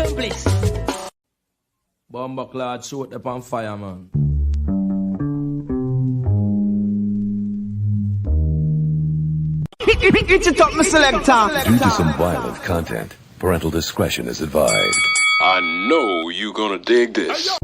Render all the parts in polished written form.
Maestro, please. Bomber clad suit upon fire, man. It's a top, my selector. Due to some violent content, parental discretion is advised. I know you're gonna dig this.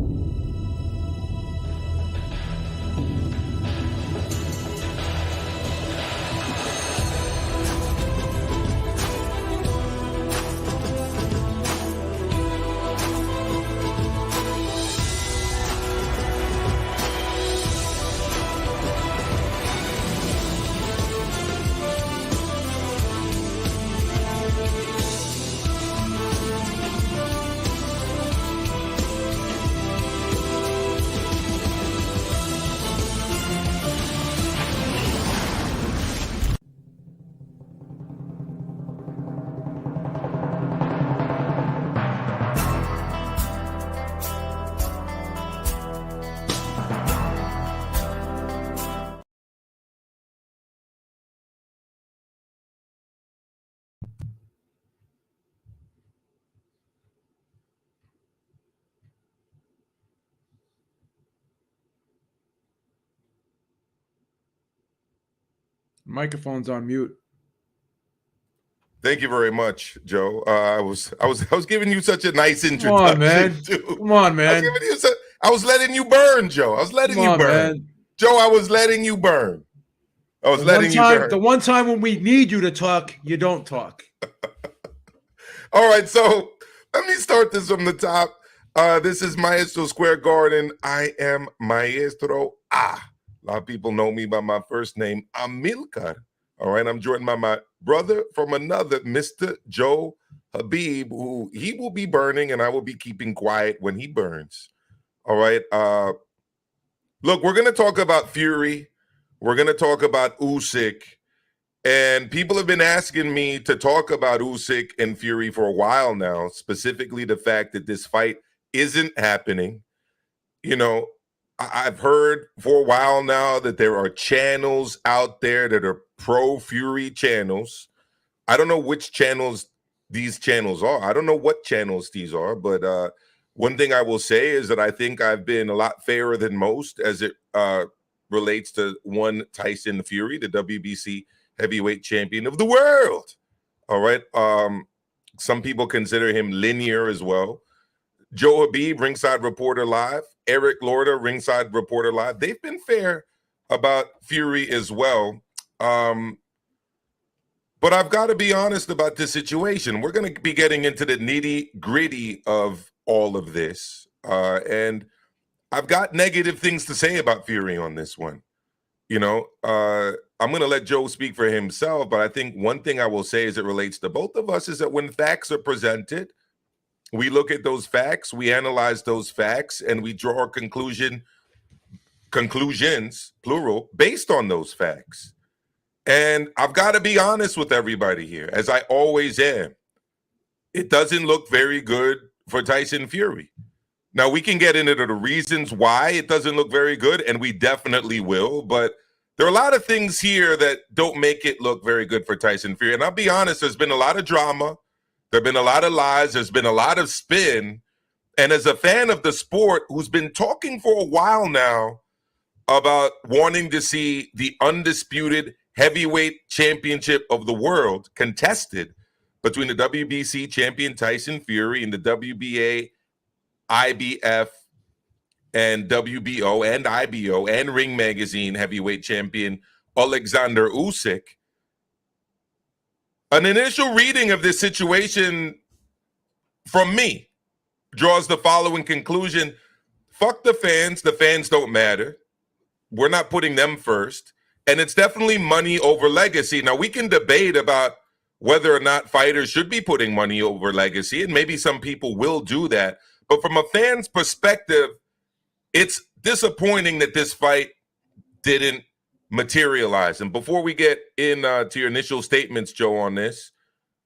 Microphone's on mute. Thank you very much, Joe. I was giving you such a nice introduction. Come on, man. Too. Come on, man. I was letting you burn, Joe. I was letting you burn. Man. Joe, I was letting you burn. The one time when we need you to talk, you don't talk. All right, so let me start this from the top. This is Maestro Square Garden. I am MaestroA. A lot of people know me by my first name, Amílcar. All right, I'm joined by my brother from another, Mr. Joe Habib, who he will be burning and I will be keeping quiet when he burns. All right. Look, we're going to talk about Fury. We're going to talk about Usyk. And people have been asking me to talk about Usyk and Fury for a while now, specifically the fact that this fight isn't happening. You know, I've heard for a while now that there are channels out there that are pro-Fury channels. I don't know which channels these channels are. I don't know what channels these are, but one thing I will say is that I think I've been a lot fairer than most as it relates to one Tyson Fury, the WBC heavyweight champion of the world. All right. Some people consider him linear as well. Joe Habib, Ringside Reporter Live. Eric Lorda, Ringside Reporter Live. They've been fair about Fury as well. But I've got to be honest about this situation. We're going to be getting into the nitty-gritty of all of this. And I've got negative things to say about Fury on this one. You know, I'm going to let Joe speak for himself, but I think one thing I will say as it relates to both of us is that when facts are presented, we look at those facts, we analyze those facts, and we draw conclusions, plural, based on those facts. And I've got to be honest with everybody here, as I always am. It doesn't look very good for Tyson Fury. Now, we can get into the reasons why it doesn't look very good, and we definitely will, but there are a lot of things here that don't make it look very good for Tyson Fury. And I'll be honest, there's been a lot of drama. There have been a lot of lies. There's been a lot of spin. And as a fan of the sport who's been talking for a while now about wanting to see the undisputed heavyweight championship of the world contested between the WBC champion Tyson Fury and the WBA, IBF, and WBO and IBO and Ring Magazine heavyweight champion Alexander Usyk. An initial reading of this situation from me draws the following conclusion. Fuck the fans. The fans don't matter. We're not putting them first. And it's definitely money over legacy. Now, we can debate about whether or not fighters should be putting money over legacy, and maybe some people will do that. But from a fan's perspective, it's disappointing that this fight didn't materialize. And before we get in to your initial statements, Joe, on this,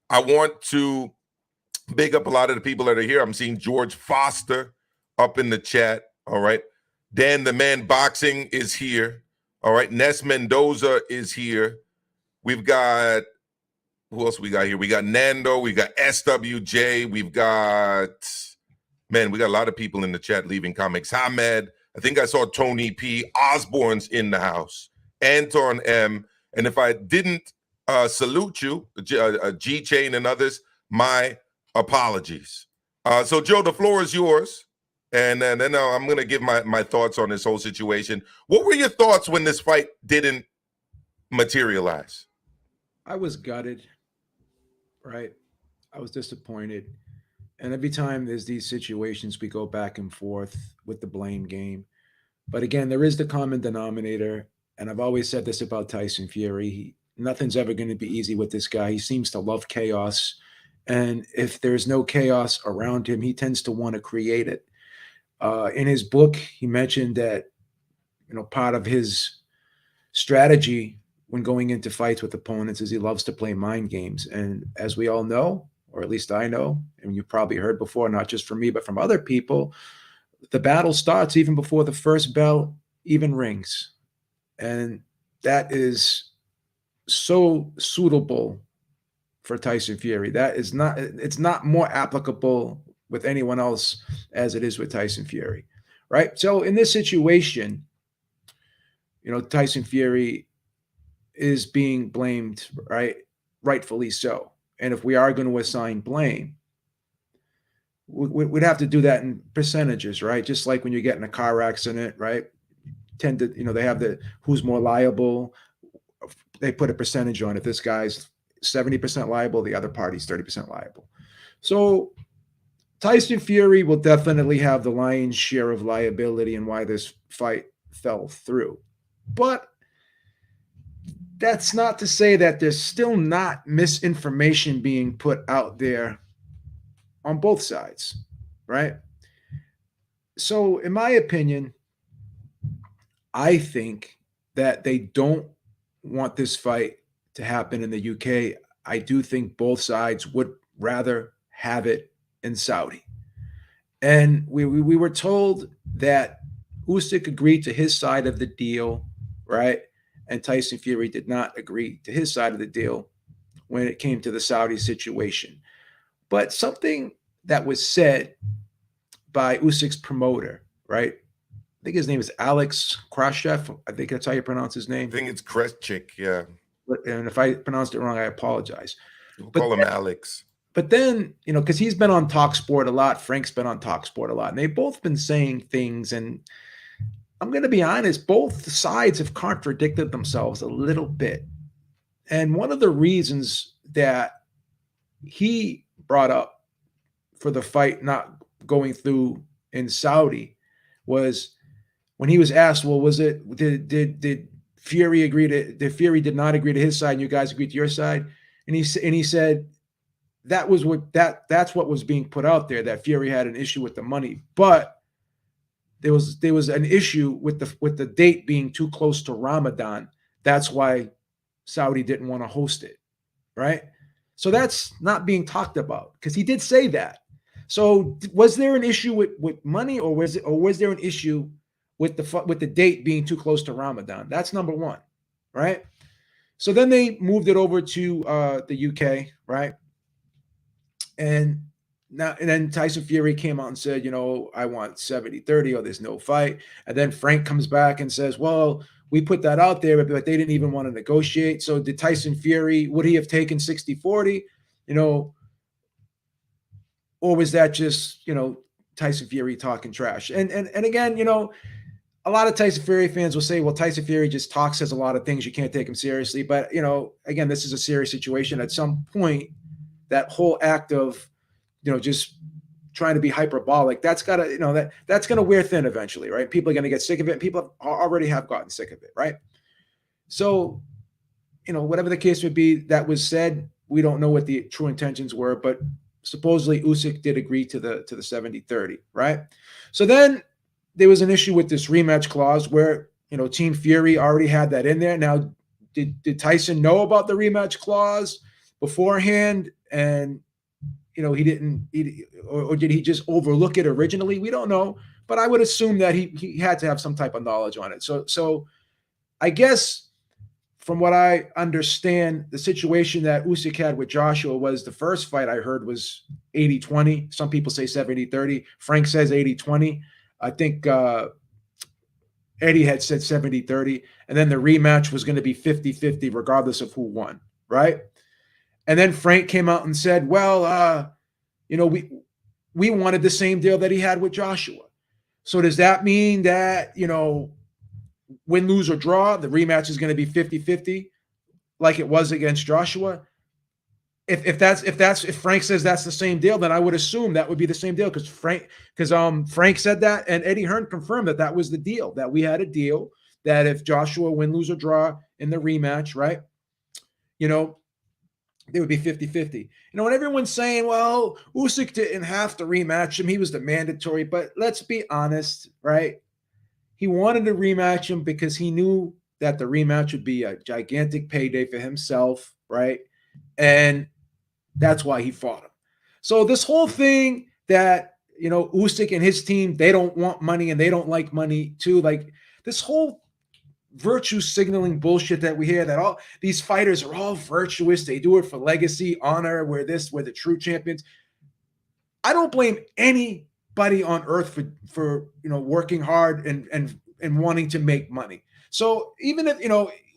I want to big up a lot of the people that are here. I'm seeing George Foster up in the chat. All right. Dan the Man Boxing is here. All right. Ness Mendoza is here. We've got Who else we got here? We got Nando. We got SWJ. We've got, man, we got a lot of people in the chat leaving comics. Hamed. I think I saw Tony P. Osborne's in the house. Anton M. And if I didn't salute you, G Chain and others, my apologies. So, Joe, the floor is yours. And then I'm going to give my thoughts on this whole situation. What were your thoughts when this fight didn't materialize? I was gutted, right? I was disappointed. And every time there's these situations, we go back and forth with the blame game. But again, there is the common denominator. And I've always said this about Tyson Fury. Nothing's ever going to be easy with this guy. He seems to love chaos. And if there's no chaos around him, he tends to want to create it. In his book, he mentioned that, part of his strategy when going into fights with opponents is he loves to play mind games. And as we all know, or at least I know, and you've probably heard before, not just from me, but from other people, the battle starts even before the first bell even rings. And that is so suitable for Tyson Fury. It's not more applicable with anyone else as it is with Tyson Fury, right? So in this situation, Tyson Fury is being blamed, right? Rightfully so. And if we are going to assign blame, we'd have to do that in percentages, right? Just like when you get in a car accident, right? They have the who's more liable. They put a percentage on. If this guy's 70% liable, the other party's 30% liable. So Tyson Fury will definitely have the lion's share of liability in why this fight fell through. But that's not to say that there's still not misinformation being put out there on both sides, right? So in my opinion, I think that they don't want this fight to happen in the UK. I do think both sides would rather have it in Saudi. And we were told that Usyk agreed to his side of the deal, right? And Tyson Fury did not agree to his side of the deal when it came to the Saudi situation. But something that was said by Usyk's promoter, right? I think his name is Alex Krashev. I think that's how you pronounce his name. I think it's Kreshchik, yeah. And if I pronounced it wrong, I apologize. We'll call him Alex. But then, because he's been on TalkSport a lot, Frank's been on TalkSport a lot, and they've both been saying things. And I'm going to be honest, both sides have contradicted themselves a little bit. And one of the reasons that he brought up for the fight not going through in Saudi was when he was asked, well, was it, did Fury agree to, Fury did not agree to his side and you guys agreed to your side? And he said, that's what was being put out there, that Fury had an issue with the money, but there was an issue with the date being too close to Ramadan. That's why Saudi didn't want to host it, right? So that's not being talked about because he did say that. So was there an issue with money, or was there an issue with the date being too close to Ramadan? That's number one, right? So then they moved it over to the UK, right? And then Tyson Fury came out and said, I want 70-30 or there's no fight. And then Frank comes back and says, well, we put that out there, but they didn't even want to negotiate. So did Tyson Fury, would he have taken 60-40, or was that just, Tyson Fury talking trash? And again, a lot of Tyson Fury fans will say, well, Tyson Fury just talks, says a lot of things. You can't take him seriously. But, again, this is a serious situation. At some point, that whole act of, just trying to be hyperbolic, that's got to, that's going to wear thin eventually, right? People are going to get sick of it. And people already have gotten sick of it, right? So, whatever the case would be, that was said. We don't know what the true intentions were, but supposedly Usyk did agree to the 70-30, right? So then there was an issue with this rematch clause where, Team Fury already had that in there. Now, did Tyson know about the rematch clause beforehand? And, he didn't, or did he just overlook it originally? We don't know, but I would assume that he had to have some type of knowledge on it. So I guess from what I understand, the situation that Usyk had with Joshua was the first fight I heard was 80-20. Some people say 70-30. Frank says 80-20. I think Eddie had said 70-30. And then the rematch was going to be 50-50 regardless of who won, right? And then Frank came out and said, well, we wanted the same deal that he had with Joshua. So does that mean that, win, lose, or draw, the rematch is going to be 50-50 like it was against Joshua? If Frank says that's the same deal, then I would assume that would be the same deal because Frank said that, and Eddie Hearn confirmed that was the deal, that we had a deal that if Joshua win, lose, or draw in the rematch, right, they would be 50-50. And everyone's saying, well, Usyk didn't have to rematch him. He was the mandatory. But let's be honest, right? He wanted to rematch him because he knew that the rematch would be a gigantic payday for himself, right? And that's why he fought him. So this whole thing that, Usyk and his team, they don't want money and they don't like money too. Like this whole virtue signaling bullshit that we hear, that all these fighters are all virtuous. They do it for legacy, honor, we're the true champions. I don't blame anybody on earth for working hard and wanting to make money. So even if,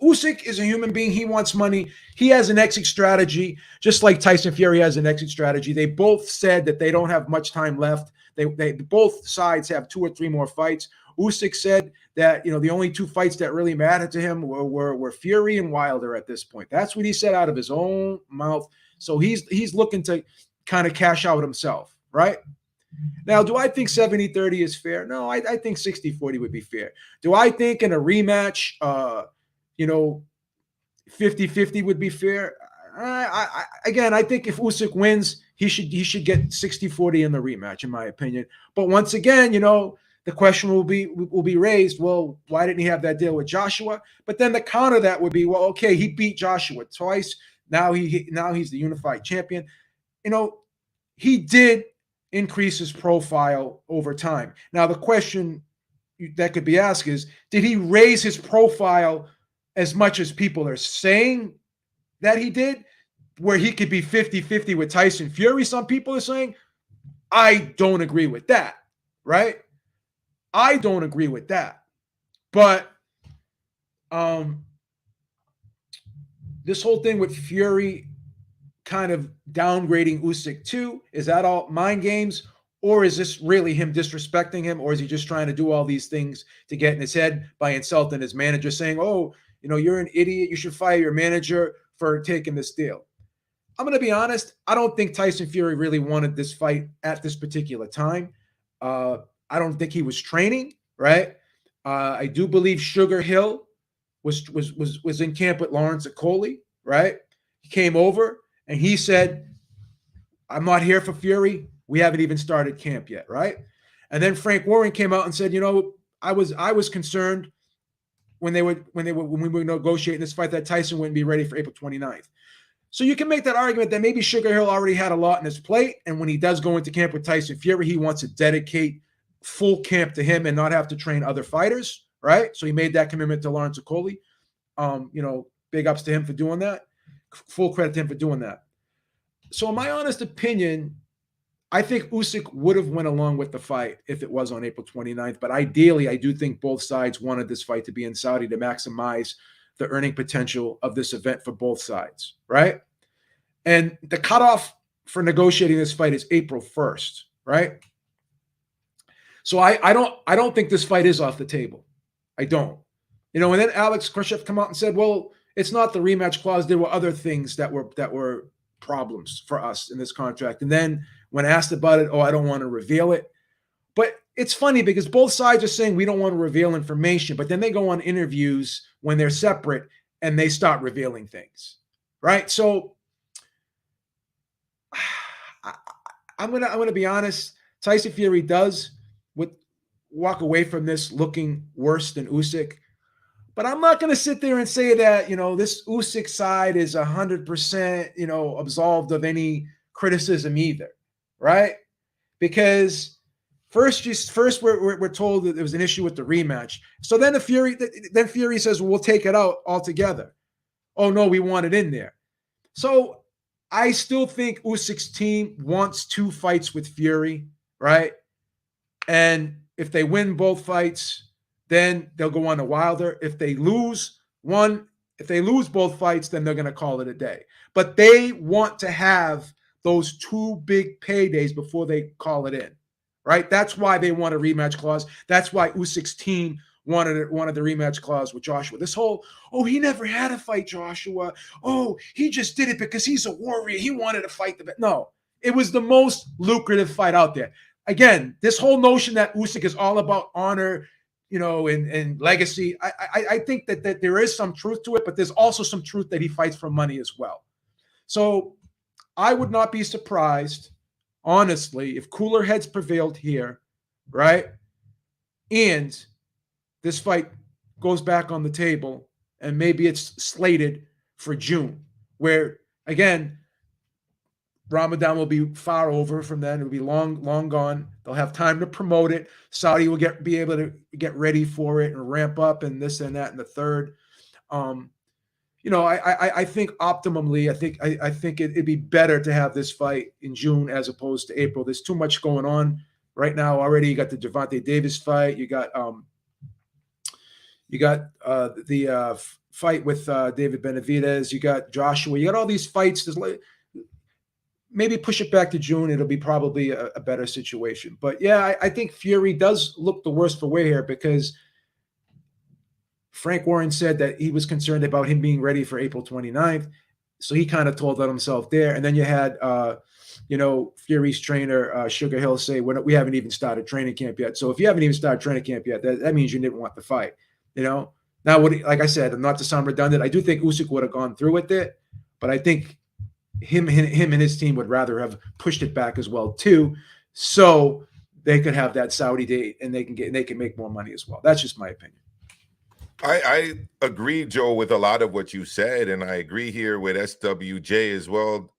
Usyk is a human being, he wants money. He has an exit strategy, just like Tyson Fury has an exit strategy. They both said that they don't have much time left. They both sides have 2 or 3 more fights. Usyk said that, the only 2 fights that really mattered to him were Fury and Wilder at this point. That's what he said out of his own mouth. So he's looking to kind of cash out himself, right? Now, do I think 70-30 is fair? No, I think 60-40 would be fair. Do I think in a rematch, 50-50 would be fair? I think if Usyk wins, he should get 60-40 in the rematch, in my opinion. But once again, the question will be raised, well, why didn't he have that deal with Joshua? But then the counter that would be, well, okay, he beat Joshua twice. Now he's the unified champion. He did increase his profile over time. Now, the question that could be asked is, did he raise his profile as much as people are saying that he did, where he could be 50-50 with Tyson Fury? Some people are saying, I don't agree with that, right? I don't agree with that. But this whole thing with Fury kind of downgrading Usyk too, is that all mind games, or is this really him disrespecting him, or is he just trying to do all these things to get in his head by insulting his manager, saying, oh, you're an idiot, you should fire your manager for taking this deal? I'm going to be honest, I don't think Tyson Fury really wanted this fight at this particular time. I don't think he was training, right? I do believe Sugar Hill was in camp with Lawrence Okoli, right? He came over and he said, I'm not here for Fury. We haven't even started camp yet, right? And then Frank Warren came out and said, I was concerned when we were negotiating this fight that Tyson wouldn't be ready for April 29th. So you can make that argument that maybe Sugar Hill already had a lot on his plate, and when he does go into camp with Tyson Fury, he wants to dedicate full camp to him and not have to train other fighters, right? So he made that commitment to Lawrence Okoli. Big ups to him for doing that. Full credit to him for doing that. So in my honest opinion, I think Usyk would have went along with the fight if it was on April 29th. But ideally, I do think both sides wanted this fight to be in Saudi to maximize the earning potential of this event for both sides, right? And the cutoff for negotiating this fight is April 1st, right? So I don't think this fight is off the table. I don't. And then Alex Khrushchev come out and said, well, it's not the rematch clause. There were other things that were problems for us in this contract. And then when asked about it, I don't want to reveal it. But it's funny because both sides are saying we don't want to reveal information, but then they go on interviews when they're separate and they start revealing things, right? So I'm gonna be honest. Tyson Fury does walk away from this looking worse than Usyk. But I'm not going to sit there and say that, this Usyk side is 100%, absolved of any criticism either, right? Because first we're told that there was an issue with the rematch. So then Fury says, well, we'll take it out altogether. oh, no, we want it in there. So I still think Usyk's team wants 2 fights with Fury, right? And if they win both fights, then they'll go on to Wilder. If they lose both fights, then they're going to call it a day. But they want to have those 2 big paydays before they call it in, right? That's why they want a rematch clause. That's why Usyk's team wanted the rematch clause with Joshua. This whole, oh, he never had to fight Joshua. Oh, he just did it because he's a warrior. He wanted to fight the... No, it was the most lucrative fight out there. Again, this whole notion that Usyk is all about honor, and legacy, I think that there is some truth to it, but there's also some truth that he fights for money as well. So I would not be surprised, honestly, if cooler heads prevailed here, right? And this fight goes back on the table, and maybe it's slated for June, where, again, Ramadan will be far over from then. It'll be long gone. They'll have time to promote it. Saudi will be able to get ready for it and ramp up and this and that and the third. I think optimally, I think it'd be better to have this fight in June as opposed to April. There's too much going on right now already. You got the Gervonta Davis fight. You got the fight with David Benavidez. You got Joshua. You got all these fights. There's maybe push it back to June. It'll be probably a better situation. But yeah, I think Fury does look the worst for wear here because Frank Warren said that he was concerned about him being ready for April 29th. So he kind of told on himself there. And then you had, Fury's trainer, Sugar Hill, say, we haven't even started training camp yet. So if you haven't even started training camp yet, that means you didn't want the fight, Now, like I said, not to sound redundant, I do think Usyk would have gone through with it, but I think him and his team would rather have pushed it back as well, too, so they could have that Saudi date and they can make more money as well. That's just my opinion. I agree, Joe, with a lot of what you said, and I agree here with SWJ as well.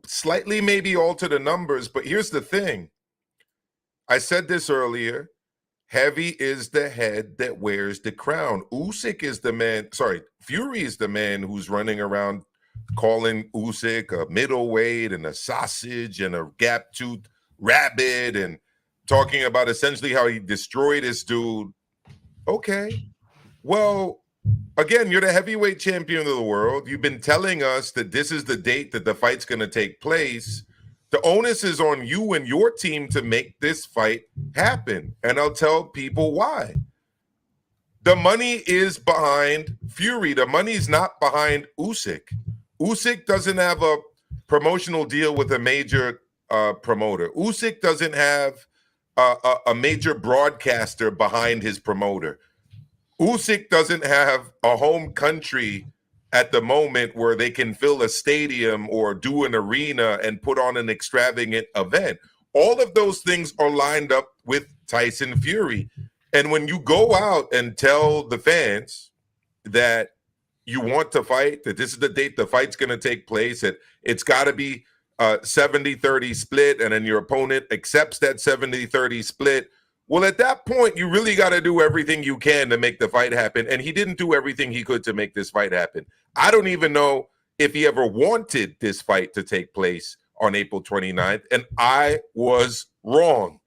Slightly maybe alter the numbers, but here's the thing. I said this earlier. Heavy is the head that wears the crown. Usyk is the man. Sorry, Fury is the man who's running around calling Usyk a middleweight and a sausage and a gap-toothed rabbit and talking about essentially how he destroyed this dude. Okay. Well, again, you're the heavyweight champion of the world. You've been telling us that this is the date that the fight's going to take place. The onus is on you and your team to make this fight happen. And I'll tell people why. The money is behind Fury. The money's not behind Usyk. Usyk doesn't have a promotional deal with a major promoter. Usyk doesn't have a major broadcaster behind his promoter. Usyk doesn't have a home country at the moment where they can fill a stadium or do an arena and put on an extravagant event. All of those things are lined up with Tyson Fury. And when you go out and tell the fans that you want to fight, that this is the date the fight's going to take place, that it's got to be 70-30 split, and then your opponent accepts that 70-30 split, well, at that point, you really got to do everything you can to make the fight happen. And he didn't do everything he could to make this fight happen. I don't even know if he ever wanted this fight to take place on April 29th. And I was wrong.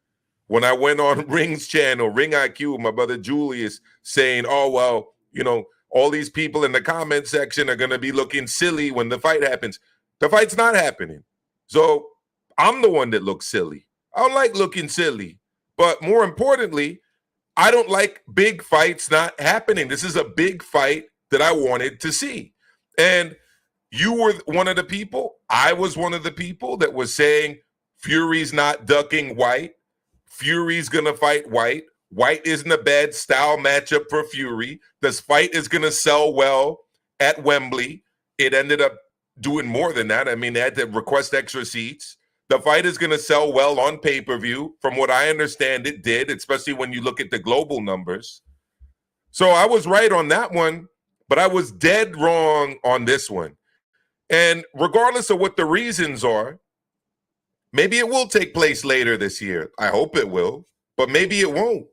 When I went on Ring's channel, Ring IQ, my brother Julius, saying, oh, well, all these people in the comment section are going to be looking silly when the fight happens. The fight's not happening. So I'm the one that looks silly. I don't like looking silly. But more importantly, I don't like big fights not happening. This is a big fight that I wanted to see. And you were one of the people, I was one of the people that was saying Fury's not ducking White. Fury's going to fight White. White isn't a bad style matchup for Fury. This fight is going to sell well at Wembley. It ended up doing more than that. I mean, they had to request extra seats. The fight is going to sell well on pay-per-view. From what I understand, it did, especially when you look at the global numbers. So I was right on that one, but I was dead wrong on this one. And regardless of what the reasons are, maybe it will take place later this year. I hope it will, but maybe it won't.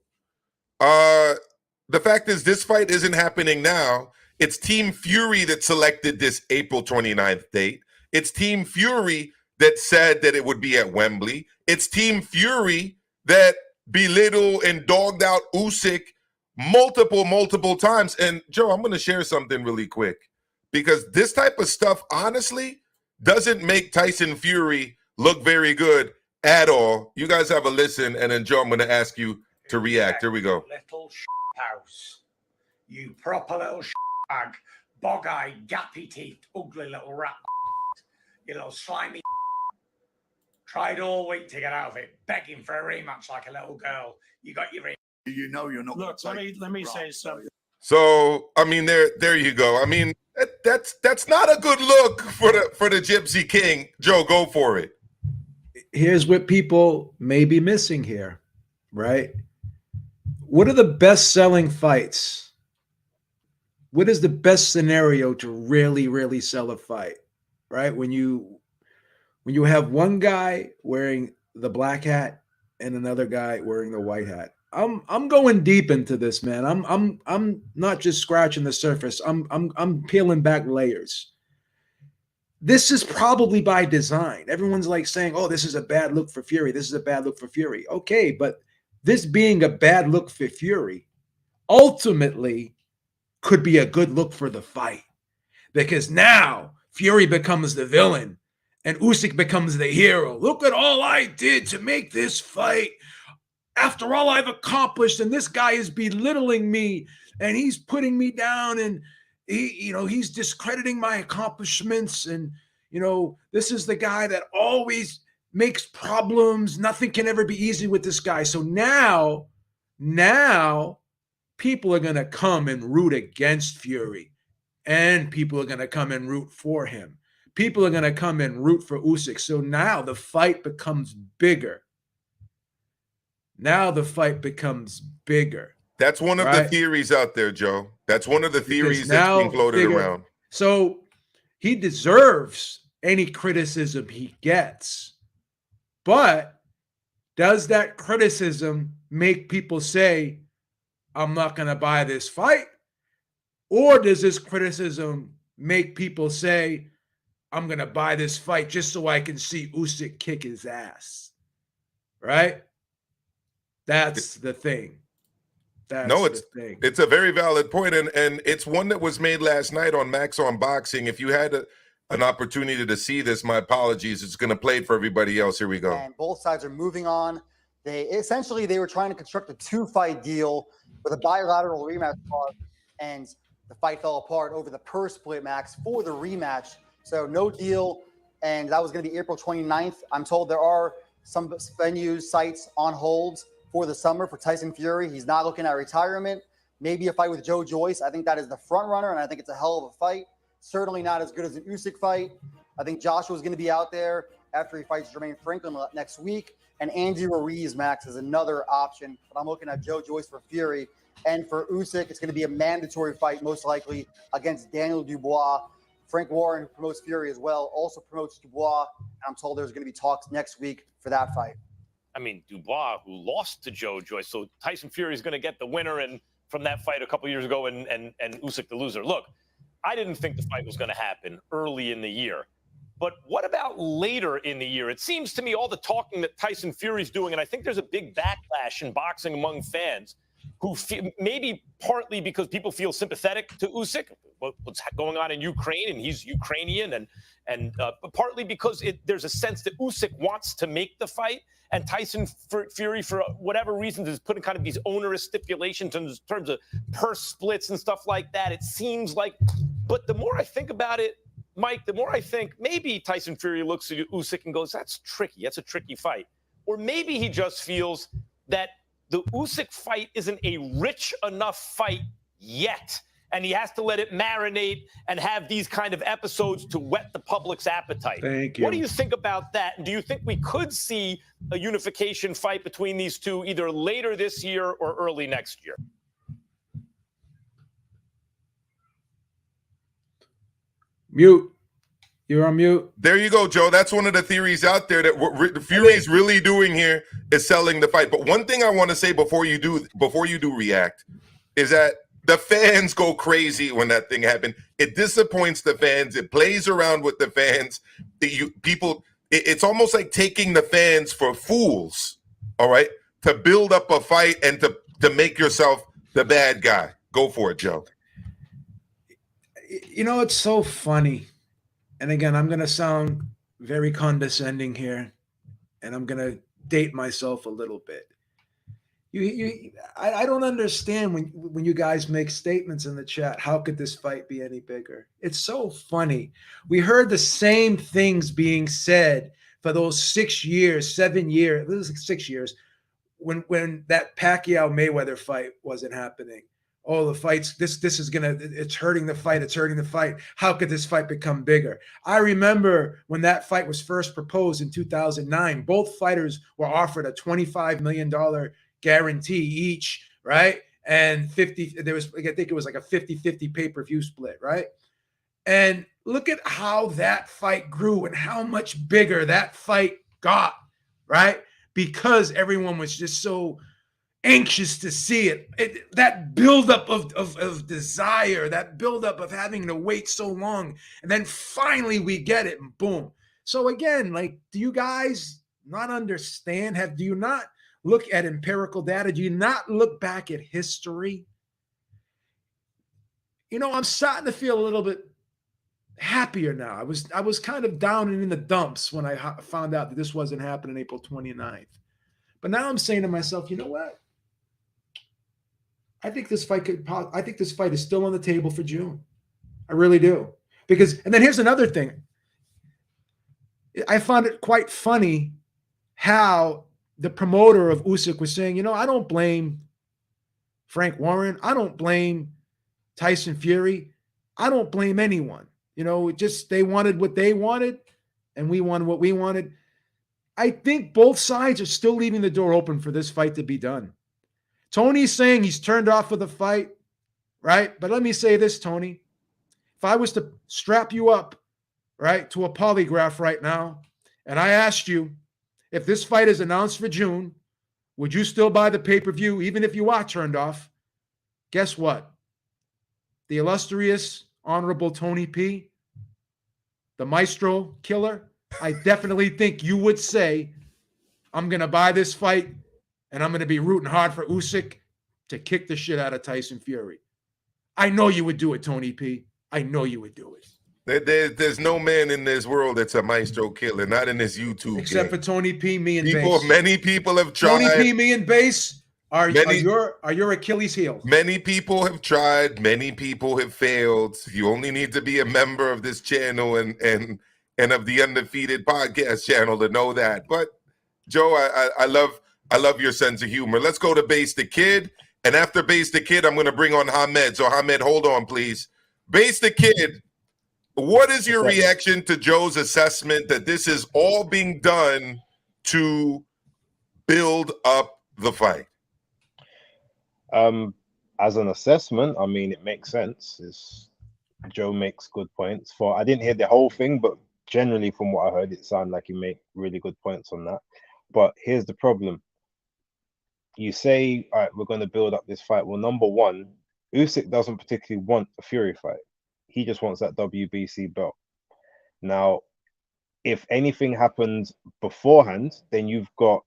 The fact is this fight isn't happening now. It's Team Fury that selected this April 29th date. It's Team Fury that said that it would be at Wembley. It's Team Fury that belittled and dogged out Usyk multiple times. And Joe, I'm going to share something really quick, because this type of stuff, honestly, doesn't make Tyson Fury look very good at all. You guys have a listen, and then Joe, I'm going to ask you to react. Here we go. Little house. You proper little bag, bog-eyed, gappy-teethed, ugly little rat. You little slimy. Tried all week to get out of it, begging for a rematch like a little girl. You got your rematch. You know you're not. Look, let me say something. So, I mean, there you go. I mean, that's not a good look for the Gypsy King. Joe, go for it. Here's what people may be missing here, right? What are the best-selling fights? What is the best scenario to really sell a fight, right? When you have one guy wearing the black hat and another guy wearing the white hat. I'm going deep into this, man. I'm not just scratching the surface. I'm peeling back layers. This is probably by design. Everyone's like saying, "Oh, this is a bad look for Fury. This is a bad look for Fury." Okay, but this being a bad look for Fury ultimately could be a good look for the fight, because now Fury becomes the villain and Usyk becomes the hero. Look at all I did to make this fight. After all I've accomplished, and this guy is belittling me and he's putting me down, and he's discrediting my accomplishments, and this is the guy that always makes problems. Nothing can ever be easy with this guy. So now people are going to come and root against Fury, and people are going to come and root for him. People are going to come and root for Usyk. So now the fight becomes bigger. That's one of the theories out there, Joe. That's one of the theories that's being floated around. So he deserves any criticism he gets. But does that criticism make people say, I'm not going to buy this fight? Or does this criticism make people say, I'm going to buy this fight just so I can see Usyk kick his ass? Right? That's the thing. It's a very valid point, and it's one that was made last night on Max on Boxing. If you had an opportunity to see this, my apologies. It's going to play it for everybody else. Here we go. And both sides are moving on. They were trying to construct a 2-fight deal with a bilateral rematch clause, and the fight fell apart over the purse split, Max, for the rematch. So no deal, and that was going to be April 29th. I'm told there are some venues, sites on hold for the summer for Tyson Fury. He's not looking at retirement. Maybe a fight with Joe Joyce. I think that is the front runner, and I think it's a hell of a fight. Certainly not as good as an Usyk fight. I think Joshua's going to be out there after he fights Jermaine Franklin next week. And Andy Ruiz, Max, is another option. But I'm looking at Joe Joyce for Fury. And for Usyk, it's going to be a mandatory fight, most likely, against Daniel Dubois. Frank Warren, who promotes Fury as well, also promotes Dubois. And I'm told there's going to be talks next week for that fight. I mean, Dubois, who lost to Joe Joyce. So Tyson Fury is going to get the winner from that fight a couple years ago and Usyk the loser. Look, I didn't think the fight was going to happen early in the year. But what about later in the year? It seems to me all the talking that Tyson Fury's doing, and I think there's a big backlash in boxing among fans who maybe partly because people feel sympathetic to Usyk, what's going on in Ukraine, and he's Ukrainian, and partly because there's a sense that Usyk wants to make the fight, and Tyson Fury, for whatever reasons, is putting kind of these onerous stipulations in terms of purse splits and stuff like that. It seems like, but the more I think about it, Mike, the more I think maybe Tyson Fury looks at Usyk and goes, that's tricky. That's a tricky fight. Or maybe he just feels that the Usyk fight isn't a rich enough fight yet, and he has to let it marinate and have these kind of episodes to whet the public's appetite. Thank you. What do you think about that? Do you think we could see a unification fight between these two either later this year or early next year? Mute. You're on mute. There you go, Joe. That's one of the theories out there that what Fury is really doing here is selling the fight. But one thing I want to say before you do react is that the fans go crazy when that thing happened. It disappoints the fans. It plays around with the fans. It's almost like taking the fans for fools, all right, to build up a fight and to make yourself the bad guy. Go for it, Joe. You know, it's so funny. And again, I'm going to sound very condescending here, and I'm going to date myself a little bit. I don't understand when you guys make statements in the chat. How could this fight be any bigger? It's so funny. We heard the same things being said for those 6 years, 7 years. This is 6 years when that Pacquiao Mayweather fight wasn't happening. Oh, the fights. This is it's hurting the fight. It's hurting the fight. How could this fight become bigger? I remember when that fight was first proposed in 2009. Both fighters were offered a $25 million guarantee each, right? And 50, there was, I think it was like a 50-50 pay-per-view split, right? And look at how that fight grew and how much bigger that fight got, right? Because everyone was just so anxious to see it. That buildup of desire, that buildup of having to wait so long. And then finally we get it and boom. So again, like, do you guys not understand? Do you not look at empirical data? Do you not look back at history? You know, I'm starting to feel a little bit happier now. I was kind of down and in the dumps when I found out that this wasn't happening April 29th. But now I'm saying to myself, you know what? I think this fight is still on the table for June. I really do. And then here's another thing. I found it quite funny how the promoter of Usyk was saying, you know, I don't blame Frank Warren. I don't blame Tyson Fury. I don't blame anyone. You know, they wanted what they wanted and we wanted what we wanted. I think both sides are still leaving the door open for this fight to be done. Tony's saying he's turned off of the fight, right? But let me say this, Tony. If I was to strap you up, right, to a polygraph right now, and I asked you, if this fight is announced for June, would you still buy the pay-per-view even if you are turned off? Guess what? The illustrious, honorable Tony P., the Maestro killer, I definitely think you would say, I'm going to buy this fight and I'm going to be rooting hard for Usyk to kick the shit out of Tyson Fury. I know you would do it, Tony P. I know you would do it. There's no man in this world that's a Maestro killer, not in this YouTube except game. for Tony P, me, and Base. Many people have tried. Tony P, me, and Base are your Achilles heel. Many people have tried. Many people have failed. You only need to be a member of this channel and of the Undefeated podcast channel to know that. But Joe, I love your sense of humor. Let's go to Base the Kid, and after Base the Kid, I'm going to bring on Hamed. So Hamed, hold on, please. Base the Kid. What is your reaction to Joe's assessment that this is all being done to build up the fight? As an assessment, I mean, it makes sense. Joe makes good points. I didn't hear the whole thing, but generally from what I heard, it sounded like you make really good points on that. But here's the problem. You say, all right, we're going to build up this fight. Well, number one, Usyk doesn't particularly want a Fury fight. He just wants that WBC belt. Now, if anything happens beforehand, then you've got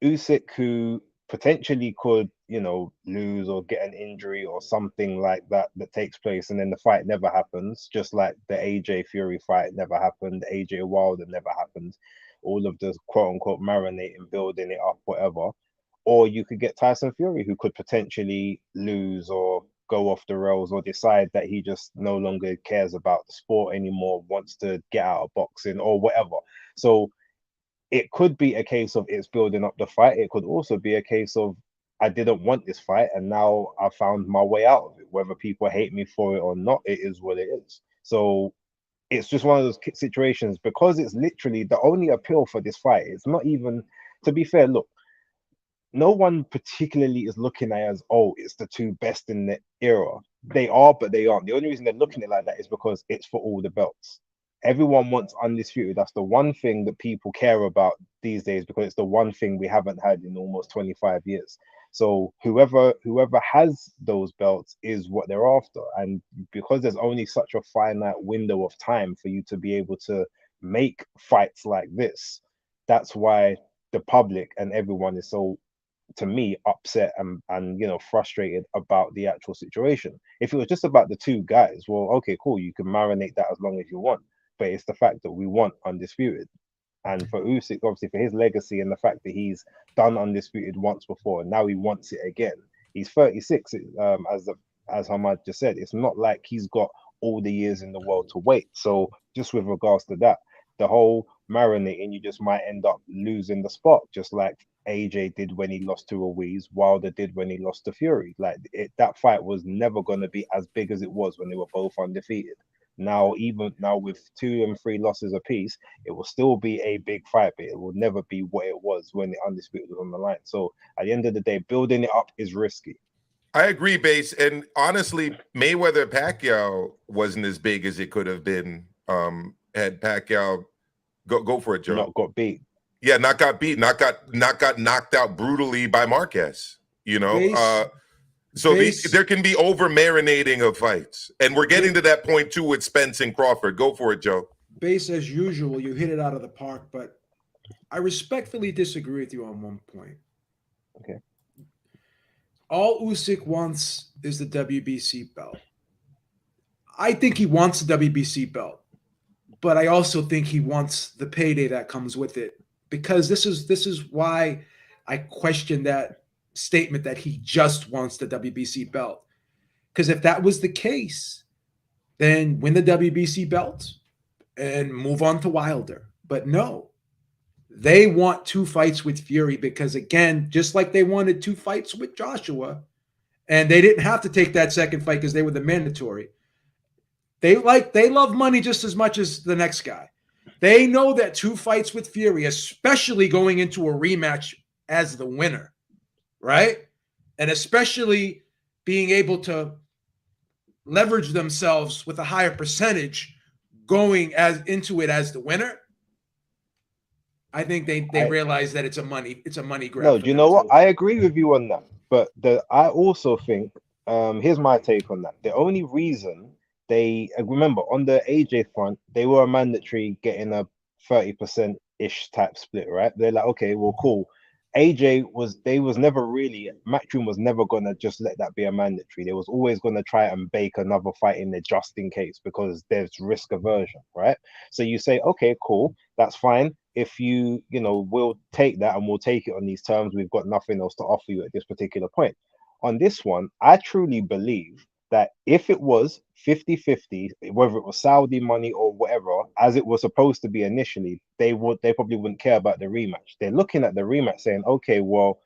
Usyk who potentially could, lose or get an injury or something like that takes place, and then the fight never happens, just like the AJ Fury fight never happened, AJ Wilder never happened, all of the quote-unquote marinating, building it up, whatever. Or you could get Tyson Fury who could potentially lose or go off the rails or decide that he just no longer cares about the sport anymore, wants to get out of boxing or whatever. So it could be a case of it's building up the fight. It could also be a case of I didn't want this fight and now I found my way out of it. Whether people hate me for it or not, it is what it is. So it's just one of those situations, because it's literally the only appeal for this fight. It's not even, to be fair, look, no one particularly is looking at it as, oh, it's the two best in the era. They are, but they aren't. The only reason they're looking at it like that is because it's for all the belts. Everyone wants undisputed. That's the one thing that people care about these days, because it's the one thing we haven't had in almost 25 years. So whoever has those belts is what they're after. And because there's only such a finite window of time for you to be able to make fights like this, that's why the public and everyone is so, to me, upset and frustrated about the actual situation. If it was just about the two guys, well, okay, cool, you can marinate that as long as you want. But it's the fact that we want undisputed. And for Usyk, obviously, for his legacy and the fact that he's done undisputed once before and now he wants it again. He's 36, as Hamad just said. It's not like he's got all the years in the world to wait. So just with regards to that, the whole marinating, you just might end up losing the spot, just like AJ did when he lost to Ruiz, Wilder did when he lost to Fury. That fight was never going to be as big as it was when they were both undefeated. Now, even now with 2 and 3 losses apiece, it will still be a big fight, but it will never be what it was when the undisputed was on the line. So at the end of the day, building it up is risky. I agree, Base. And honestly, Mayweather Pacquiao wasn't as big as it could have been had Pacquiao go for it, Joe. Not got beat. Yeah, not got beat, not got knocked out brutally by Marquez. So there can be over marinating of fights, and we're getting to that point too with Spence and Crawford. Go for it, Joe. Base, as usual, you hit it out of the park, but I respectfully disagree with you on one point. Okay. All Usyk wants is the WBC belt. I think he wants the WBC belt, but I also think he wants the payday that comes with it, because this is why I question that statement that he just wants the WBC belt. Because if that was the case, then win the WBC belt and move on to Wilder. But no, they want 2 fights with Fury because, again, just like they wanted 2 fights with Joshua, and they didn't have to take that second fight because they were the mandatory. They love money just as much as the next guy. They know that 2 fights with Fury, especially going into a rematch as the winner, right? And especially being able to leverage themselves with a higher percentage going into it as the winner. I think they realize that it's a money grab. No, do you know what? I agree with you on that. But I also think, here's my take on that. The only reason remember on the AJ front, they were a mandatory getting a 30%-ish type split, right? They're like, okay, well, cool. AJ was never really, Matchroom was never going to just let that be a mandatory. They was always going to try and bake another fight in there just in case, because there's risk aversion, right? So you say, okay, cool, that's fine. If we'll take that and we'll take it on these terms. We've got nothing else to offer you at this particular point. On this one, I truly believe that if it was 50-50, whether it was Saudi money or whatever, as it was supposed to be initially, they probably wouldn't care about the rematch. They're looking at the rematch saying, okay, well,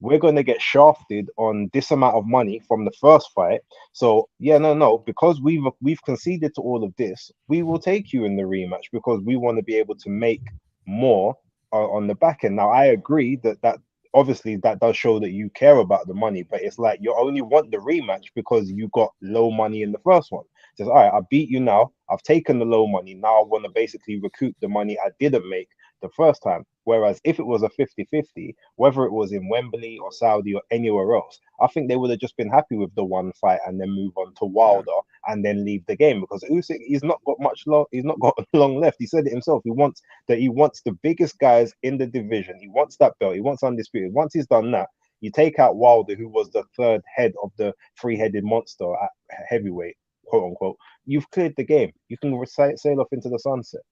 we're going to get shafted on this amount of money from the first fight. So yeah, no, because we've conceded to all of this, we will take you in the rematch because we want to be able to make more on the back end. Now, I agree that obviously that does show that you care about the money, but it's like you only want the rematch because you got low money in the first one. It says, all right, I beat you now. I've taken the low money. Now I want to basically recoup the money I didn't make the first time. Whereas if it was a 50-50, whether it was in Wembley or Saudi or anywhere else, I think they would have just been happy with the one fight and then move on to Wilder and then leave the game, because Usyk, he's not got long left. He said it himself. He wants the biggest guys in the division. He wants that belt. He wants undisputed. Once he's done that, you take out Wilder, who was the 3rd head of the 3-headed monster at heavyweight, quote unquote. You've cleared the game. You can sail off into the sunset.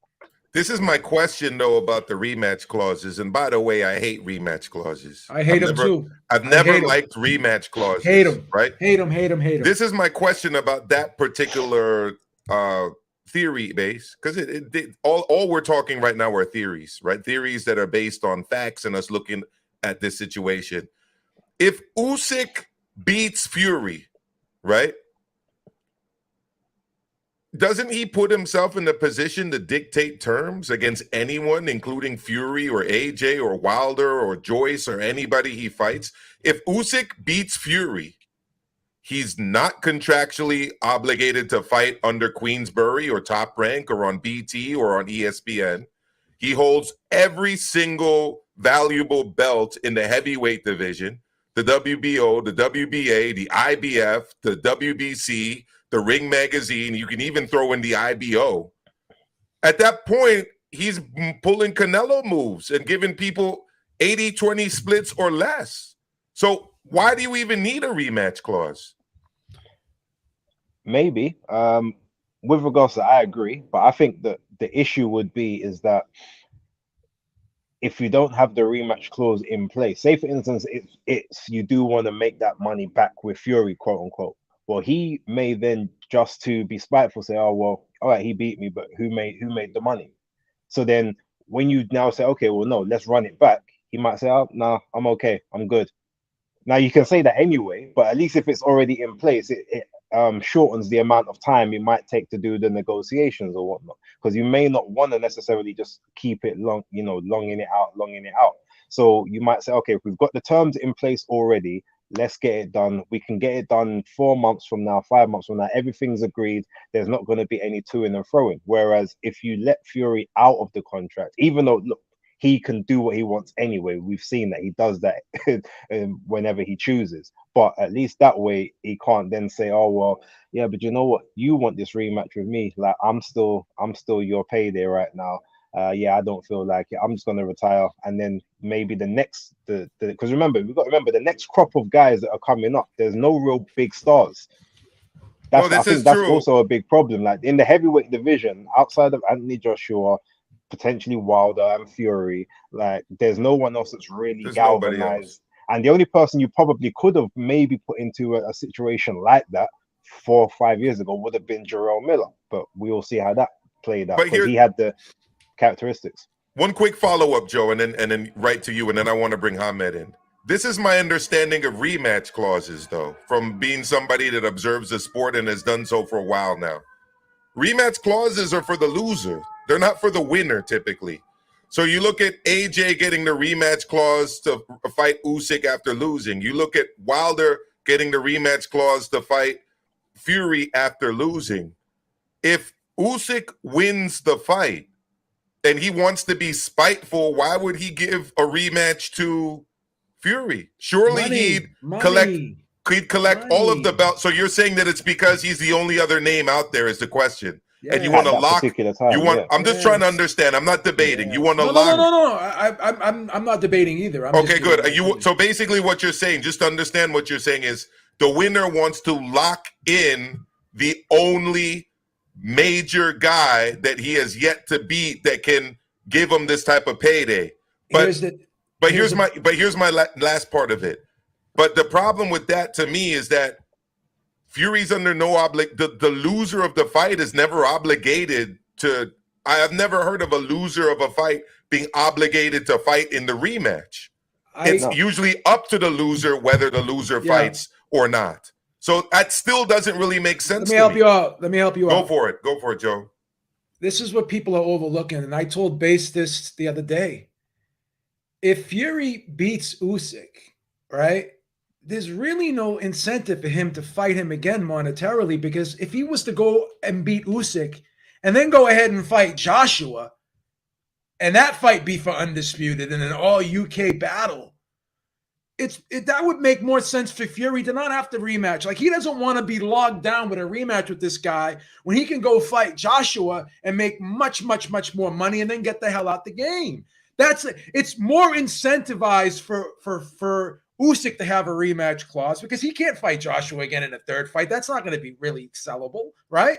This is my question, though, about the rematch clauses. And by the way, I hate rematch clauses. I hate them too. I've never liked rematch clauses. Hate them. Right? Hate them. This is my question about that particular theory base, because all we're talking right now are theories, right? Theories that are based on facts and us looking at this situation. If Usyk beats Fury, right? Doesn't he put himself in the position to dictate terms against anyone, including Fury or AJ or Wilder or Joyce or anybody he fights? If Usyk beats Fury, he's not contractually obligated to fight under Queensberry or Top Rank or on BT or on ESPN. He holds every single valuable belt in the heavyweight division. the WBO, the WBA, the IBF, the WBC, the Ring Magazine. You can even throw in the IBO. At that point, he's pulling Canelo moves and giving people 80-20 splits or less. So why do you even need a rematch clause? Maybe. With regards to, I agree, but I think that the issue would be is that if you don't have the rematch clause in place, say for instance, it's you do want to make that money back with Fury, quote unquote. Well, he may then, just to be spiteful, say, "Oh well, all right, he beat me, but who made the money?" So then, when you now say, "Okay, well, no, let's run it back," he might say, "Oh, no, I'm okay, I'm good." Now you can say that anyway, but at least if it's already in place, it shortens the amount of time it might take to do the negotiations or whatnot, because you may not want to necessarily just keep it long, longing it out. So you might say, okay, if we've got the terms in place already, let's get it done. We can get it done 4 months from now, 5 months from now. Everything's agreed. There's not going to be any to-ing and fro-ing. Whereas if you let Fury out of the contract, even though, look, he can do what he wants anyway. We've seen that he does that whenever he chooses. But at least that way, he can't then say, "Oh well, yeah, but you know what? You want this rematch with me? Like I'm still your payday right now. Yeah, I don't feel like it. I'm just gonna retire." And then maybe the next, because remember, we've got to remember the next crop of guys that are coming up. There's no real big stars. I think that's also a big problem. Like in the heavyweight division, outside of Anthony Joshua, potentially Wilder and Fury, like there's no one else that's really galvanized. And the only person you probably could have maybe put into a situation like that 4 or 5 years ago would have been Jarrell Miller. But we all see how that played out, because he had the characteristics. One quick follow-up, Joe, and then right to you, and then I want to bring Hamed in. This is my understanding of rematch clauses, though, from being somebody that observes the sport and has done so for a while now. Rematch clauses are for the loser. They're not for the winner, typically. So you look at AJ getting the rematch clause to fight Usyk after losing. You look at Wilder getting the rematch clause to fight Fury after losing. If Usyk wins the fight and he wants to be spiteful, why would he give a rematch to Fury? Surely he'd collect all of the belts. So you're saying that it's because he's the only other name out there is the question. Yeah. And you want to lock time, I'm just trying to understand. I'm not debating. Yeah. You want to lock. No. I'm not debating either. Okay, good. So basically what you're saying, just to understand what you're saying, is the winner wants to lock in the only major guy that he has yet to beat that can give him this type of payday. But here's my last part of it. But the problem with that to me is that Fury's under no the loser of the fight is never obligated to. I have never heard of a loser of a fight being obligated to fight in the rematch. It's usually up to the loser whether the loser fights or not. So that still doesn't really make sense. Let me help you out. Go for it, Joe. This is what people are overlooking, and I told Base this the other day. If Fury beats Usyk, right, there's really no incentive for him to fight him again monetarily, because if he was to go and beat Usyk and then go ahead and fight Joshua, and that fight be for undisputed in an all UK battle, that would make more sense for Fury to not have to rematch. Like, he doesn't want to be logged down with a rematch with this guy when he can go fight Joshua and make much, much, much more money and then get the hell out the game. It's more incentivized for Usyk to have a rematch clause, because he can't fight Joshua again in a third fight. That's not going to be really sellable, right?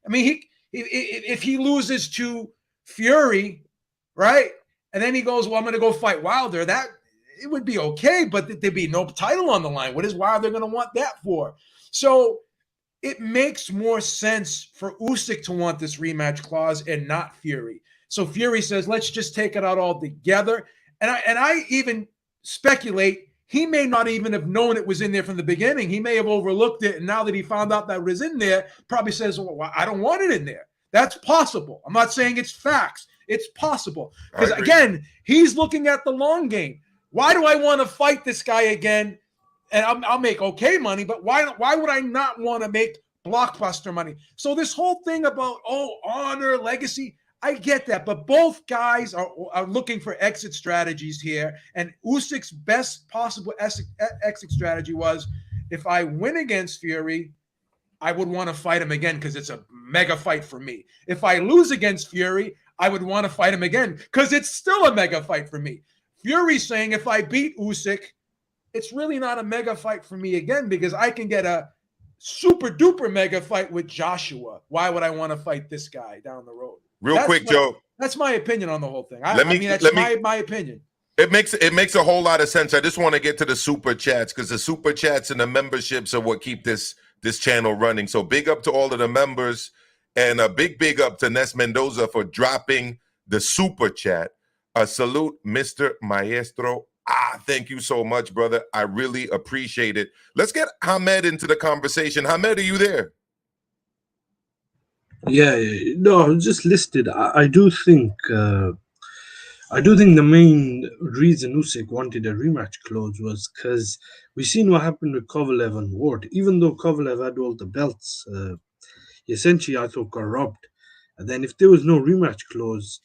I mean, if he loses to Fury, right, and then he goes, well, I'm going to go fight Wilder, that it would be okay, but there'd be no title on the line. What is Wilder going to want that for? So it makes more sense for Usyk to want this rematch clause and not Fury. So Fury says, let's just take it out all together. And I even speculate he may not even have known it was in there from the beginning. He may have overlooked it, and now that he found out that it was in there, probably says, well, I don't want it in there. That's possible. I'm not saying it's facts. It's possible. Because, again, he's looking at the long game. Why do I want to fight this guy again? And I'll make okay money, but why would I not want to make blockbuster money? So this whole thing about, honor, legacy, I get that, but both guys are looking for exit strategies here. And Usyk's best possible exit strategy was, if I win against Fury, I would want to fight him again because it's a mega fight for me. If I lose against Fury, I would want to fight him again because it's still a mega fight for me. Fury's saying if I beat Usyk, it's really not a mega fight for me again because I can get a super duper mega fight with Joshua. Why would I want to fight this guy down the road? Real quick, Joe. That's my opinion on the whole thing. That's my opinion. It makes a whole lot of sense. I just want to get to the super chats because the super chats and the memberships are what keep this channel running. So big up to all of the members, and a big up to Nes Mendoza for dropping the super chat. Salute, Mr. Maestro. Thank you so much, brother. I really appreciate it. Let's get Hamed into the conversation. Hamed, are you there? Yeah, no, I was just listed. I do think the main reason Usyk wanted a rematch clause was because we've seen what happened with Kovalev and Ward. Even though Kovalev had all the belts, essentially I thought got robbed. And then if there was no rematch clause,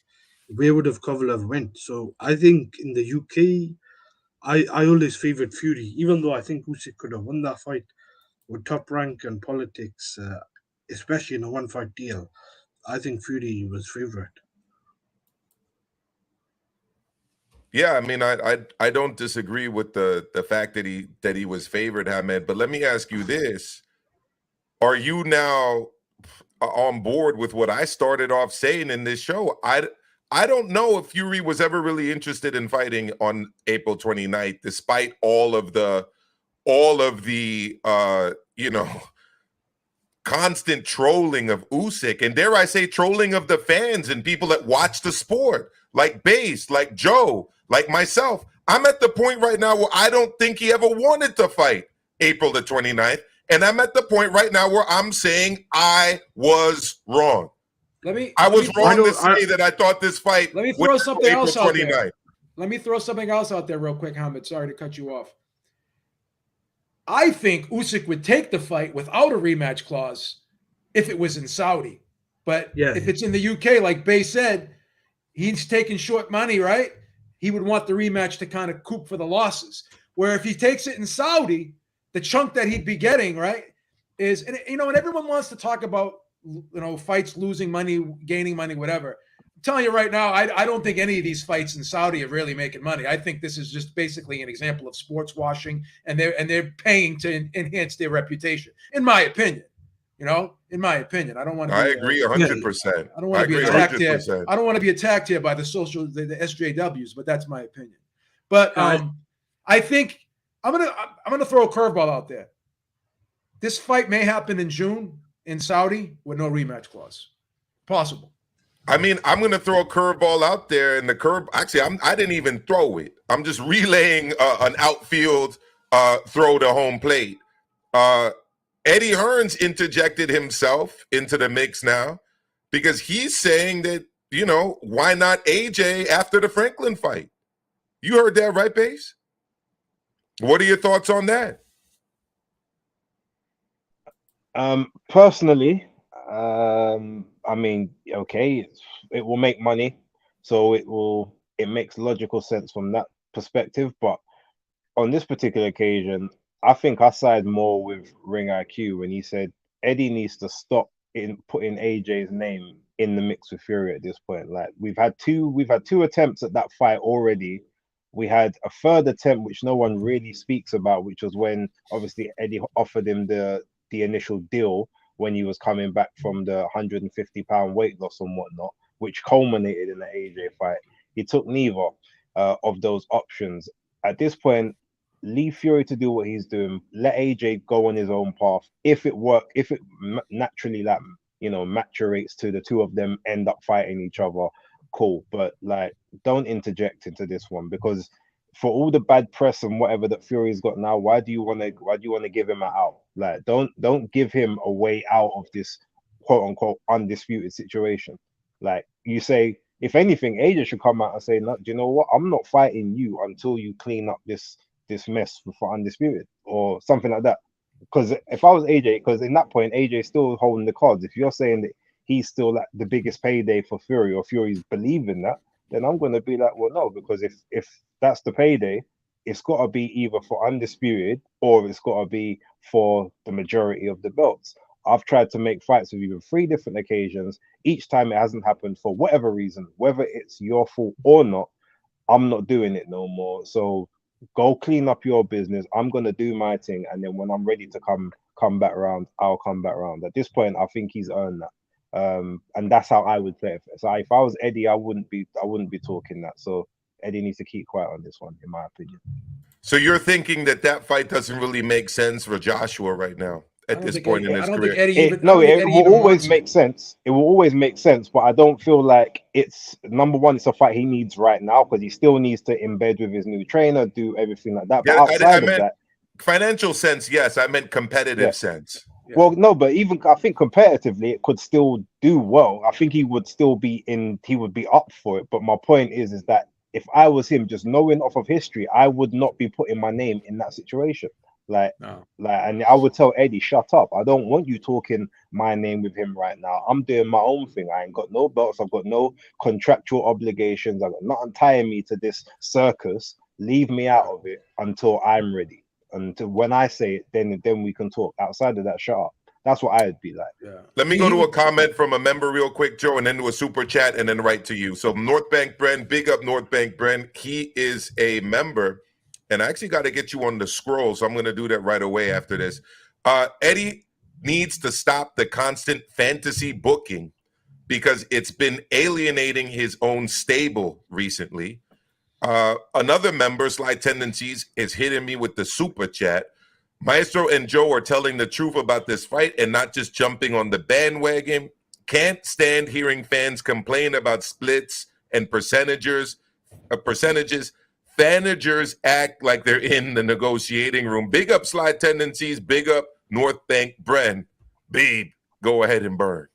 where would have Kovalev went? So I think in the UK, I always favoured Fury, even though I think Usyk could have won that fight with Top Rank and politics, especially in a one-fight deal. I think Fury was favourite. Yeah, I mean, I don't disagree with the fact that he was favored, Hamed. But let me ask you this: are you now on board with what I started off saying in this show? I don't know if Fury was ever really interested in fighting on April 29th, despite all of the constant trolling of Usyk, and dare I say trolling of the fans and people that watch the sport, like Base, like Joe, like myself. I'm at the point right now where I don't think he ever wanted to fight April the 29th, and I'm at the point right now where I'm saying I was wrong. I was wrong to say that I thought this fight. Let me throw something else out there. Let me throw something else out there real quick, Hamid. Sorry to cut you off. I think Usyk would take the fight without a rematch clause if it was in Saudi. But if it's in the UK, like Bay said, he's taking short money, right? He would want the rematch to kind of coop for the losses. Where if he takes it in Saudi, the chunk that he'd be getting, right, is, and everyone wants to talk about, fights, losing money, gaining money, whatever. I'm telling you right now, I don't think any of these fights in Saudi are really making money. I think this is just basically an example of sports washing, and they're paying to enhance their reputation, in my opinion. In my opinion, I don't want to. I agree 100%. I don't want to be attacked here. I don't want to be attacked here by the SJWs, but that's my opinion. But I think I'm gonna throw a curveball out there. This fight may happen in June in Saudi with no rematch clause. Possible. I mean, I'm going to throw a curveball out there, and I didn't even throw it. I'm just relaying an outfield throw to home plate. Eddie Hearns interjected himself into the mix now because he's saying that, why not AJ after the Franklin fight? You heard that, right, Base? What are your thoughts on that? Personally, I mean, okay, it will make money, so it makes logical sense from that perspective. But on this particular occasion, I think I side more with Ring IQ when he said Eddie needs to stop putting AJ's name in the mix with Fury at this point. Like we've had two attempts at that fight already. We had a third attempt which no one really speaks about, which was when obviously Eddie offered him the initial deal when he was coming back from the 150-pound weight loss and whatnot, which culminated in the AJ fight. He took neither of those options. At this point, leave Fury to do what he's doing. Let AJ go on his own path. If it naturally maturates to the two of them end up fighting each other, cool. But don't interject into this one, because for all the bad press and whatever that Fury's got now, why do you want to give him an out? Don't give him a way out of this quote unquote undisputed situation. You say, if anything, AJ should come out and say, no, do you know what? I'm not fighting you until you clean up this mess for undisputed or something like that. Because if I was AJ, because in that point AJ's still holding the cards. If you're saying that he's still like the biggest payday for Fury, or Fury's believing that, then I'm going to be like, well, no, because if that's the payday, it's got to be either for undisputed or it's got to be for the majority of the belts. I've tried to make fights with you on 3 different occasions. Each time it hasn't happened for whatever reason, whether it's your fault or not. I'm not doing it no more. So go clean up your business. I'm gonna do my thing, and then when I'm ready to come back around, I'll come back around. At this point, I think he's earned that, and that's how I would play it. So if I was Eddie, I wouldn't be talking that. So Eddie needs to keep quiet on this one, in my opinion. So you're thinking that fight doesn't really make sense for Joshua right now at this point in his career? It will always make sense. It will always make sense, but I don't feel like it's number one. It's a fight he needs right now because he still needs to embed with his new trainer, do everything like that. But outside of that, financial sense, yes. I meant competitive sense. Yeah. Well, no, but even I think competitively, it could still do well. I think he would still be he would be up for it. But my point is that if I was him, just knowing off of history, I would not be putting my name in that situation. And I would tell Eddie, shut up. I don't want you talking my name with him right now. I'm doing my own thing. I ain't got no belts. I've got no contractual obligations. I've got nothing tying me to this circus. Leave me out of it until I'm ready. Until when I say it, then we can talk. Outside of that, shut up. That's what I'd be like. Yeah. Let me go to a comment from a member real quick, Joe, and then to a super chat, and then right to you. So North Bank Bren, big up North Bank Bren. He is a member, and I actually got to get you on the scroll, so I'm going to do that right away after this. Eddie needs to stop the constant fantasy booking because it's been alienating his own stable recently. Another member, Slight Tendencies, is hitting me with the super chat. Maestro and Joe are telling the truth about this fight and not just jumping on the bandwagon. Can't stand hearing fans complain about splits and percentages. Managers act like they're in the negotiating room. Big up Slide Tendencies. Big up North Bank Bren. Babe, go ahead and burn.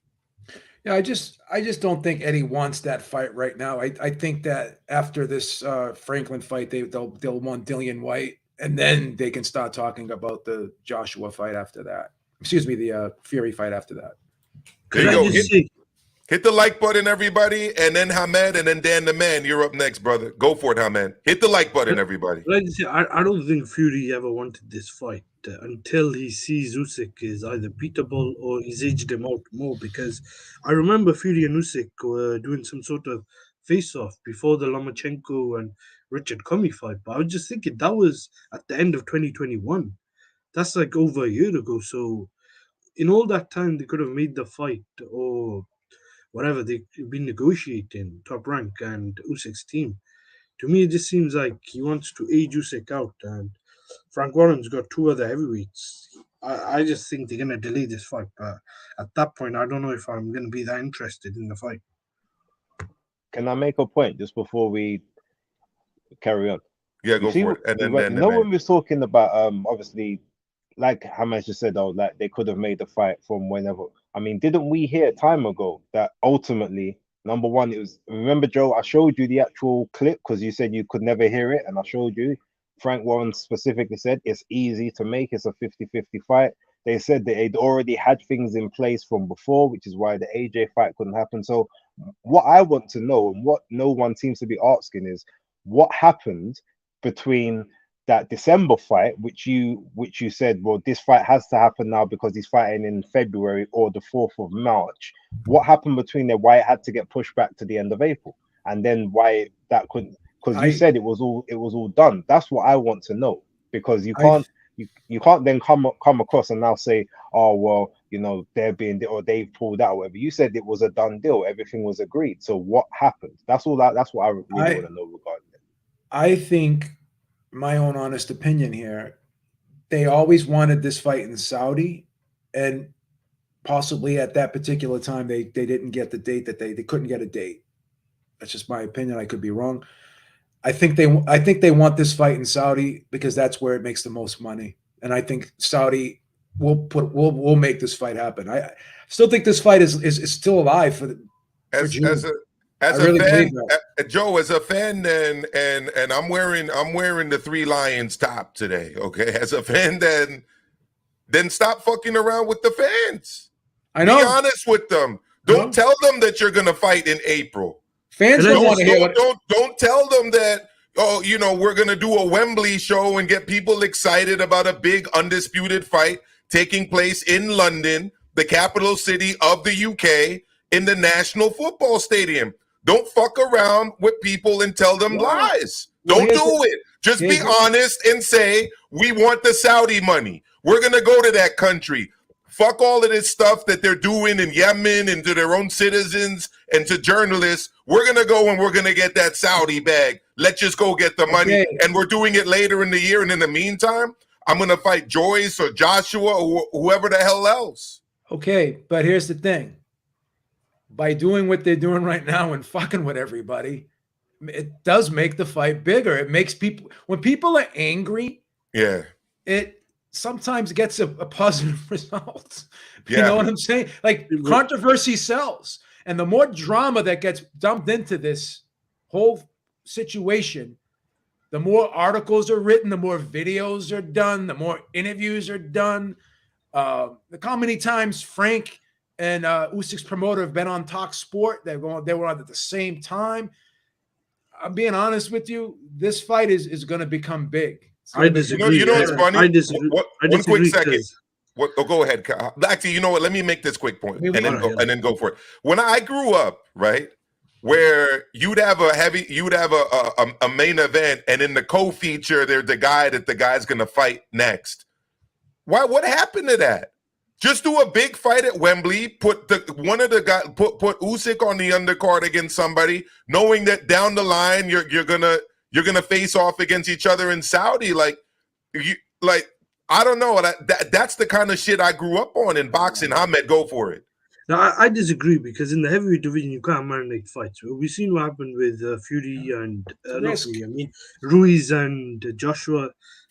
Yeah, I just don't think Eddie wants that fight right now. I think that after this Franklin fight, they'll want Dillian White, and then they can start talking about the Joshua fight after that. Excuse me, the Fury fight after that. There you go. Hit the like button, everybody, and then Hamed, and then Dan the Man. You're up next, brother. Go for it, Hamed. Hit the like button, everybody. Like I say, I don't think Fury ever wanted this fight until he sees Usyk is either beatable or he's aged him out more. Because I remember Fury and Usyk were doing some sort of face-off before the Lomachenko and Richard Comey fight. But I was just thinking that was at the end of 2021. That's like over a year ago. So in all that time, they could have made the fight or whatever they've been negotiating, Top Rank and Usyk's team. To me, it just seems like he wants to age Usyk out, and Frank Warren's got 2 other heavyweights. I just think they're going to delay this fight, but at that point, I don't know if I'm going to be that interested in the fight. Can I make a point just before we carry on? Yeah, go for it. And then no one was talking about, obviously, like Hamas just said, like they could have made the fight from whenever. I mean, didn't we hear time ago that ultimately, number one, it was, remember, Joe, I showed you the actual clip because you said you could never hear it, and I showed you. Frank Warren specifically said it's easy to make. It's a 50-50 fight. They said that they'd already had things in place from before, which is why the AJ fight couldn't happen. So what I want to know, and what no one seems to be asking, is what happened between that December fight, which you said, well, this fight has to happen now because he's fighting in February or the 4th of March. What happened between there? Why it had to get pushed back to the end of April, and then why that couldn't? Because you said it was all done. That's what I want to know, because you can't you can't then come across and now say, oh well, you know, they're being or they've pulled out, or whatever. You said it was a done deal. Everything was agreed. So what happened? That's all. That's what I really want to know regarding it. I think, my own honest opinion here, they always wanted this fight in Saudi, and possibly at that particular time they didn't get the date, that they couldn't get a date. That's just my opinion. I could be wrong. I think they want this fight in Saudi because that's where it makes the most money, and I think Saudi will make this fight happen. I still think this fight is still alive for June. As a fan, Joe, as a fan, and I'm wearing the 3 Lions top today. Okay, as a fan, then stop fucking around with the fans. I know. Be honest with them. Don't tell them that you're going to fight in April. Fans don't want to hear what. Don't tell them that, oh, you know, we're going to do a Wembley show and get people excited about a big undisputed fight taking place in London, the capital city of the UK, in the National Football Stadium. Don't fuck around with people and tell them lies. Don't do it. Just be honest and say, we want the Saudi money. We're going to go to that country. Fuck all of this stuff that they're doing in Yemen and to their own citizens and to journalists. We're going to go and we're going to get that Saudi bag. Let's just go get the money. And we're doing it later in the year. And in the meantime, I'm going to fight Joyce or Joshua or whoever the hell else. Okay, but here's the thing. By doing what they're doing right now and fucking with everybody, it does make the fight bigger. It makes people, when people are angry, it sometimes gets a positive result. You know what I'm saying? Like, controversy sells. And the more drama that gets dumped into this whole situation, the more articles are written, the more videos are done, the more interviews are done. Look how many times Frank and Usyk's promoter have been on Talk Sport. They were on at the same time. I'm being honest with you. This fight is going to become big. I disagree. You know what's funny? I disagree. One quick second. Go ahead. Actually, you know what? Let me make this quick point and then go for it. When I grew up, right, where you'd have a main event, and in the co-feature, there's the guy that the guy's going to fight next. What happened to that? Just do a big fight at Wembley. Put Usyk on the undercard against somebody, knowing that down the line you're gonna face off against each other in Saudi. I don't know. That's the kind of shit I grew up on in boxing. Ahmed, go for it. Now, I disagree, because in the heavyweight division you can't marinate fights. We've seen what happened with Fury and Ruiz and Joshua.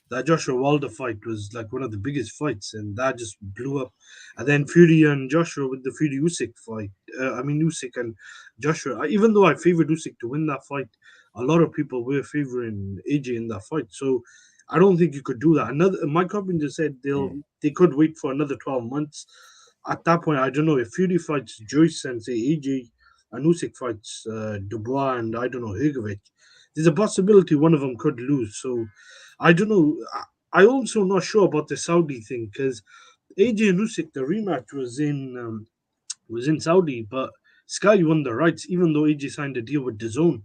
That Joshua Wilder fight was like one of the biggest fights, and that just blew up. And then Fury and Joshua with the Fury Usyk fight. Usyk and Joshua. Even though I favored Usyk to win that fight, a lot of people were favoring AJ in that fight. So I don't think you could do that. Mike Carpenter said they could wait for another 12 months. At that point, I don't know if Fury fights Joyce and say AJ, and Usyk fights Dubois and I don't know, Hrgovic. There's a possibility one of them could lose. So I don't know. I also not sure about the Saudi thing, because AJ and Usyk, the rematch was in Saudi, but Sky won the rights, even though AJ signed a deal with DAZN.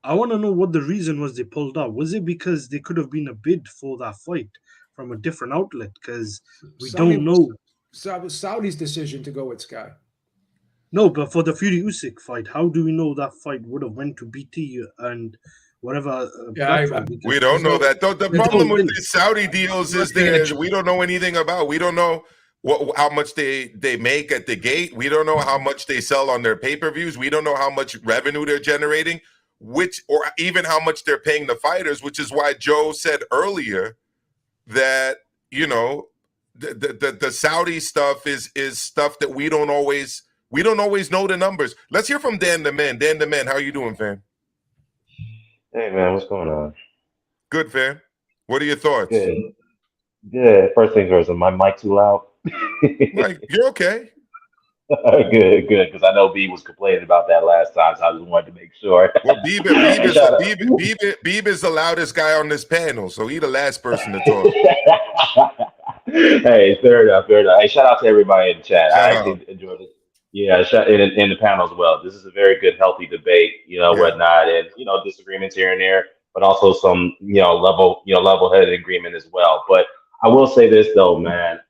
I want to know what the reason was they pulled out. Was it because they could have been a bid for that fight from a different outlet? Because we don't know. It was Saudi's decision to go with Sky. No, but for the Fury Usyk fight, how do we know that fight would have went to BT and whatever? We don't know that. The problem with the Saudi deals is that we don't know anything about. We don't know how much they make at the gate. We don't know how much they sell on their pay-per-views. We don't know how much revenue they're generating, or even how much they're paying the fighters, which is why Joe said earlier that, you know, the Saudi stuff is stuff that we don't always know the numbers. Let's hear from Dan the Man. Dan the Man, how are you doing, fam? Hey man, what's going on? Good, fam. What are your thoughts? Good. First things first, is my mic too loud? Mike, you're okay. Good, because I know B was complaining about that last time, so I just wanted to make sure. Well, Beeb is the loudest guy on this panel, so he's the last person to talk. Hey, fair enough. Hey, shout out to everybody in the chat. I actually enjoyed it. Yeah, in the panel as well. This is a very good, healthy debate, whatnot, and disagreements here and there, but also some level-headed agreement as well. But I will say this though, man.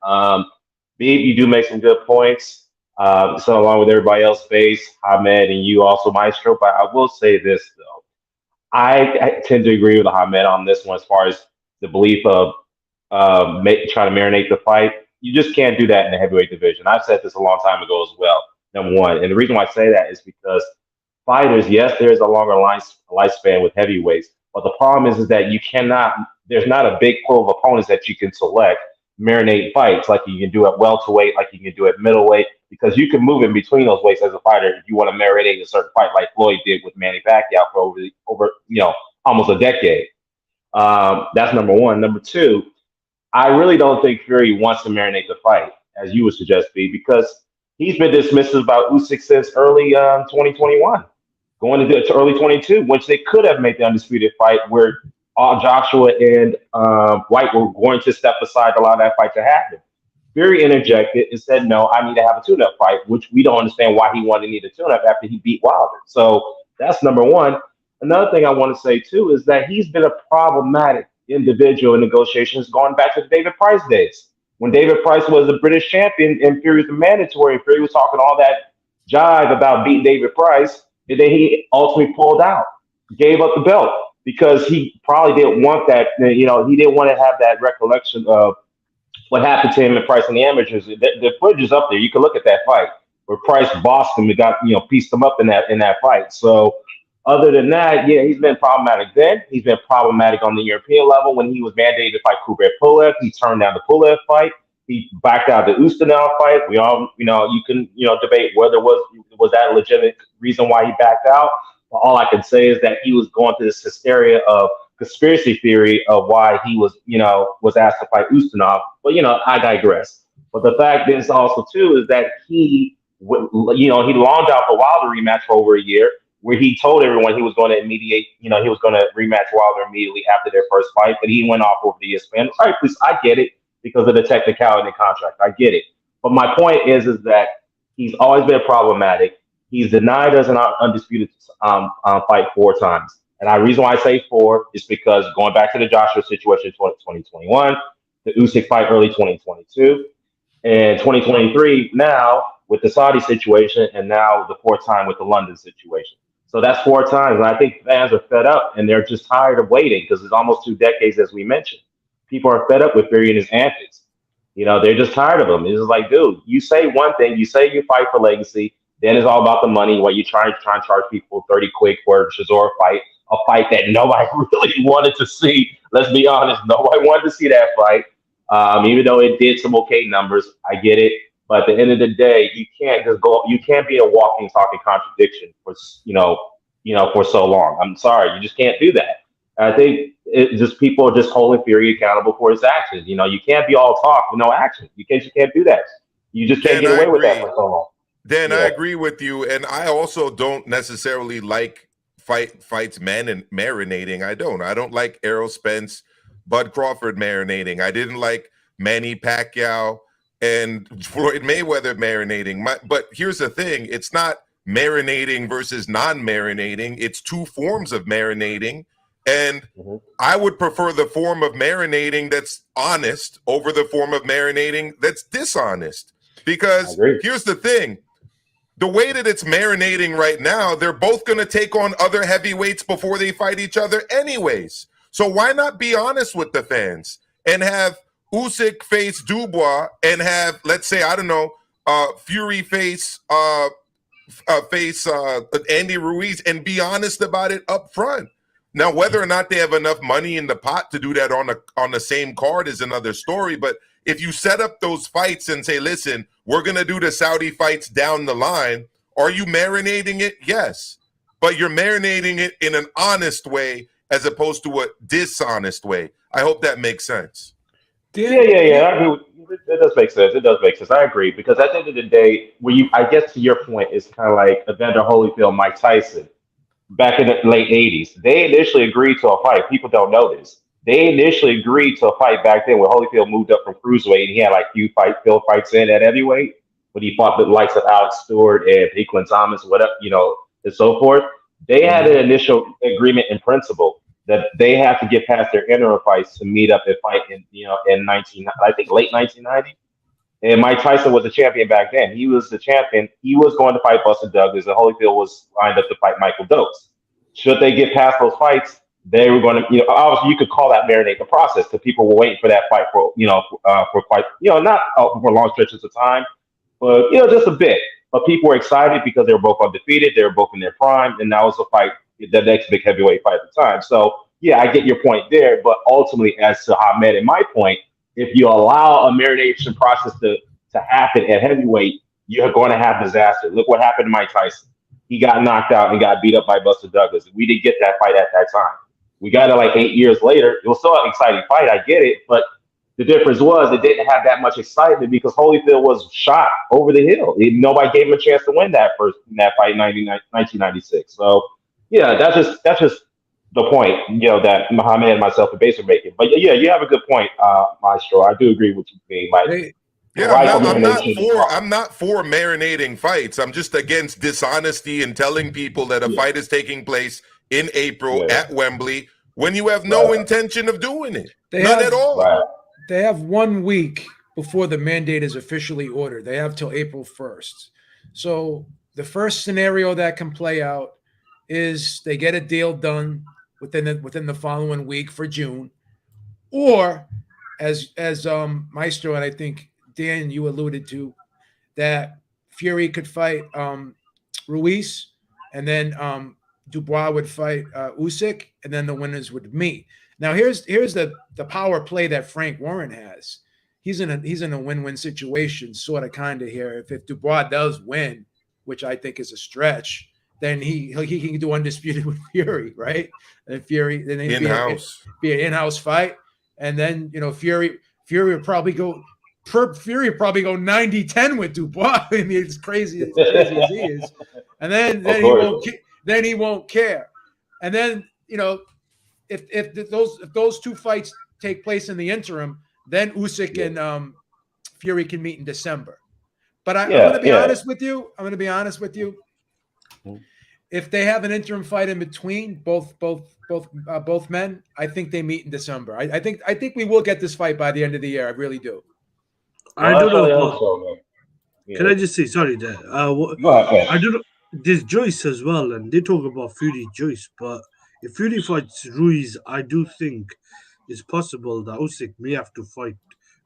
B, you do make some good points. So along with everybody else, Face, Ahmed, and you also, Maestro. But I will say this though, I tend to agree with Ahmed on this one as far as the belief of trying to marinate the fight. You just can't do that in the heavyweight division. I've said this a long time ago as well. Number one, and the reason why I say that is because fighters, yes, there is a longer lifespan with heavyweights, but the problem is that you cannot. There's not a big pool of opponents that you can select, marinate fights like you can do at welterweight, like you can do at middleweight, because you can move in between those weights as a fighter if you want to marinate a certain fight, like Floyd did with Manny Pacquiao for over almost a decade. That's number one. Number two, I really don't think Fury wants to marinate the fight, as you would suggest, B, because he's been dismissive about Usyk since early 2021, going into early 22, which they could have made the undisputed fight where Joshua and White were going to step aside to allow that fight to happen. Fury interjected and said, no, I need to have a tune-up fight, which we don't understand why he wanted to need a tune-up after he beat Wilder. So that's number one. Another thing I want to say, too, is that he's been a problematic individual in negotiations going back to the David Price days. When David Price was a British champion and Fury was the mandatory, and Fury was talking all that jive about beating David Price, and then he ultimately pulled out, gave up the belt, because he probably didn't want that, he didn't want to have that recollection of what happened to him and Price in the amateurs. The footage is up there. You can look at that fight where Price bossed him and got, pieced him up in that fight. So other than that, yeah, he's been problematic then. He's been problematic on the European level when he was mandated to fight Kubrat Pulev. He turned down the Pulev fight. He backed out the Ustinov fight. We all, you can, debate whether was that a legitimate reason why he backed out. But all I can say is that he was going through this hysteria of conspiracy theory of why he was, was asked to fight Ustinov. But, I digress. But the fact is also, too, is that he longed out for Wilder rematch for over a year, where he told everyone he was going to mediate, he was going to rematch Wilder immediately after their first fight, but he went off over the ESPN. All right, please, I get it because of the technicality in the contract. I get it. But my point is that he's always been problematic. He's denied us an undisputed fight 4 times. And the reason why I say 4 is because going back to the Joshua situation in 2021, the Usyk fight early 2022, and 2023 now with the Saudi situation, and now the 4th time with the London situation. So that's 4 times. And I think fans are fed up and they're just tired of waiting because it's almost 2 decades, as we mentioned. People are fed up with Fury and his antics. They're just tired of him. It's just like, dude, you say one thing, you say you fight for legacy, then it's all about the money, while you try and charge people 30 quick for a Chisora fight, a fight that nobody really wanted to see. Let's be honest, nobody wanted to see that fight. Even though it did some okay numbers, I get it. But at the end of the day, you can't just go. You can't be a walking, talking contradiction for for so long. I'm sorry, you just can't do that. I think it just people are just holding Fury accountable for his actions. You can't be all talk with no action. You can't do that. You just can't get away with that for so long. Dan, I agree with you, and I also don't necessarily like fights marinating. I don't like Errol Spence, Bud Crawford marinating. I didn't like Manny Pacquiao and Floyd Mayweather marinating. But here's the thing. It's not marinating versus non-marinating. It's 2 forms of marinating. And I would prefer the form of marinating that's honest over the form of marinating that's dishonest. Because here's the thing. The way that it's marinating right now, they're both going to take on other heavyweights before they fight each other anyways. So why not be honest with the fans and have Usyk face Dubois and have, let's say, I don't know, Fury face Andy Ruiz and be honest about it up front. Now, whether or not they have enough money in the pot to do that on the same card is another story. But if you set up those fights and say, listen, we're going to do the Saudi fights down the line, are you marinating it? Yes. But you're marinating it in an honest way as opposed to a dishonest way. I hope that makes sense. Yeah. I agree. It does make sense. It does make sense. I agree. Because at the end of the day, I guess to your point, it's kind of like Evander Holyfield, Mike Tyson. Back in the late 80s, they initially agreed to a fight. People don't know this. They initially agreed to a fight back then when Holyfield moved up from cruiserweight, and he had like few fights in at heavyweight, when he fought the likes of Alex Stewart and Declan Thomas, whatever, and so forth. They had an initial agreement in principle that they have to get past their interim fights to meet up and fight in late 1990. And Mike Tyson was the champion back then. He was the champion. He was going to fight Buster Douglas, and Holyfield was lined up to fight Michael Dokes. Should they get past those fights, they were going to, obviously you could call that marinate the process, because people were waiting for that fight for quite, not for long stretches of time, but, just a bit. But people were excited because they were both undefeated. They were both in their prime, and that was a fight, the next big heavyweight fight at the time. So, yeah, I get your point there. But ultimately, as to Hamed and my point, if you allow a marination process to happen at heavyweight, you're going to have disaster. Look what happened to Mike Tyson. He got knocked out and got beat up by Buster Douglas. We didn't get that fight at that time. We got it like 8 years later. It was still an exciting fight. I get it. But The difference was it didn't have that much excitement because Holyfield was shot over the hill. Nobody gave him a chance to win that fight in 1996. So yeah, that's just the point, that Muhammad and myself and Base are making. But yeah, you have a good point, Maestro. I do agree with you being like. Yeah, I'm not for marinating fights. I'm just against dishonesty and telling people that a fight is taking place in April at Wembley when you have no intention of doing it. None at all. They have 1 week before the mandate is officially ordered. They have till April 1st. So the first scenario that can play out is they get a deal done within the following week for June, or as Maestro and I think Dan, you alluded to, that Fury could fight Ruiz, and then Dubois would fight Usyk, and then the winners would meet. Now here's the power play that Frank Warren has. He's in a win-win situation, sort of, kind of here. If Dubois does win, which I think is a stretch, then he can do undisputed with Fury, right? And Fury then in-house be an in-house fight, and then Fury would probably go. Fury would probably go 90-10 with Dubois. I mean, it's crazy as he is, and then he won't care. And then if those two fights take place in the interim, then Usyk and Fury can meet in December. But I'm going to be honest with you. If they have an interim fight in between both men, I think they meet in December. I think we will get this fight by the end of the year. I really do. I don't know. Can I just say sorry there? I don't know. There's Joyce as well, and they talk about Fury Joyce. But if Fury fights Ruiz, I do think it's possible that Usyk may have to fight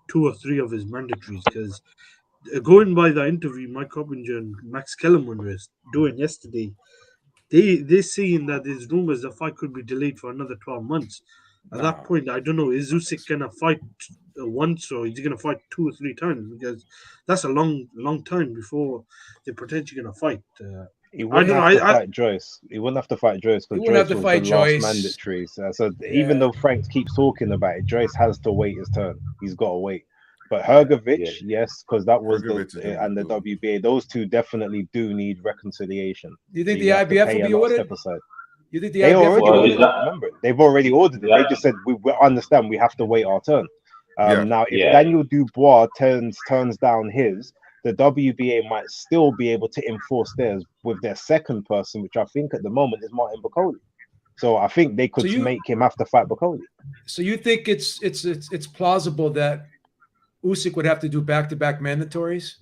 2 or 3 of his mandatories, because going by the interview Mike Coppinger and Max Kellerman was doing yesterday, they're saying that there's rumors the fight could be delayed for another 12 months. At that point, I don't know, is Usyk gonna fight once, or is he gonna fight 2 or 3 times? Because that's a long time before they're potentially gonna fight. He wouldn't have to fight Joyce. He wouldn't have to fight Joyce because Joyce was the last mandatory. So even though Frank keeps talking about it, Joyce has to wait his turn. He's got to wait. But Hrgovic, yes, because that was and the WBA. Those two definitely do need reconciliation. Do you think the IBF will be ordered? You think the IBF will be ordered? Remember, they've already ordered it. They just said we understand we have to wait our turn. Now, if Daniel Dubois turns down his, the WBA might still be able to enforce theirs with their second person, which I think at the moment is Martin Bacoli. So I think they could make him have to fight Bacoli. So you think it's plausible that Usyk would have to do back-to-back mandatories?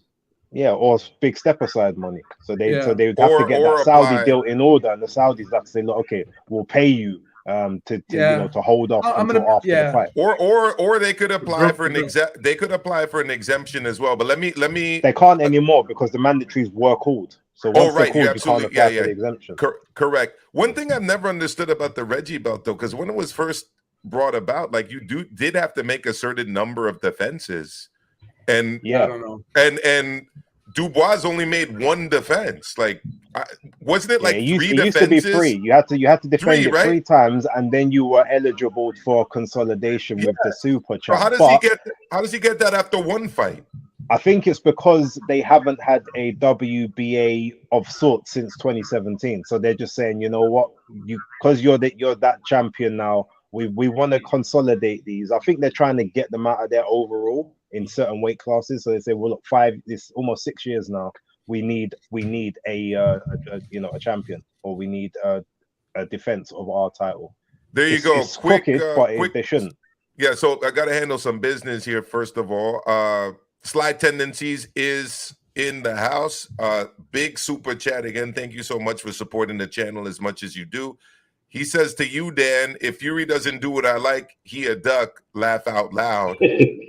Yeah, or big step aside money. So they would have to get that Saudi deal in order, and the Saudis have to say, look, okay, we'll pay you to hold off until after the fight. Or they could apply for an exemption as well. But let me they can't anymore because the mandatories were called. So once they're called, you can't apply for the exemption. Correct. One thing I've never understood about the Reggie belt, though, because when it was first brought about, like, you did have to make a certain number of defenses, and I don't know. And Dubois only made 1 defense. Like, wasn't it like 3 defenses? It used to be 3. You had to defend it 3 times, and then you were eligible for consolidation with the super champ. So how does he get that after 1 fight? I think it's because they haven't had a WBA of sorts since 2017. So they're just saying, you know what, because you're that champion now. We want to consolidate these. I think they're trying to get them out of there overall in certain weight classes. So they say, well, look, this almost 6 years now. We need a champion, or we need a defense of our title. There you go. It's quick, but they shouldn't. Yeah. So I got to handle some business here first of all. Slide Tendencies is in the house. Big super chat again. Thank you so much for supporting the channel as much as you do. He says to you, Dan, if Fury doesn't do what I like, he a duck. Laugh out loud.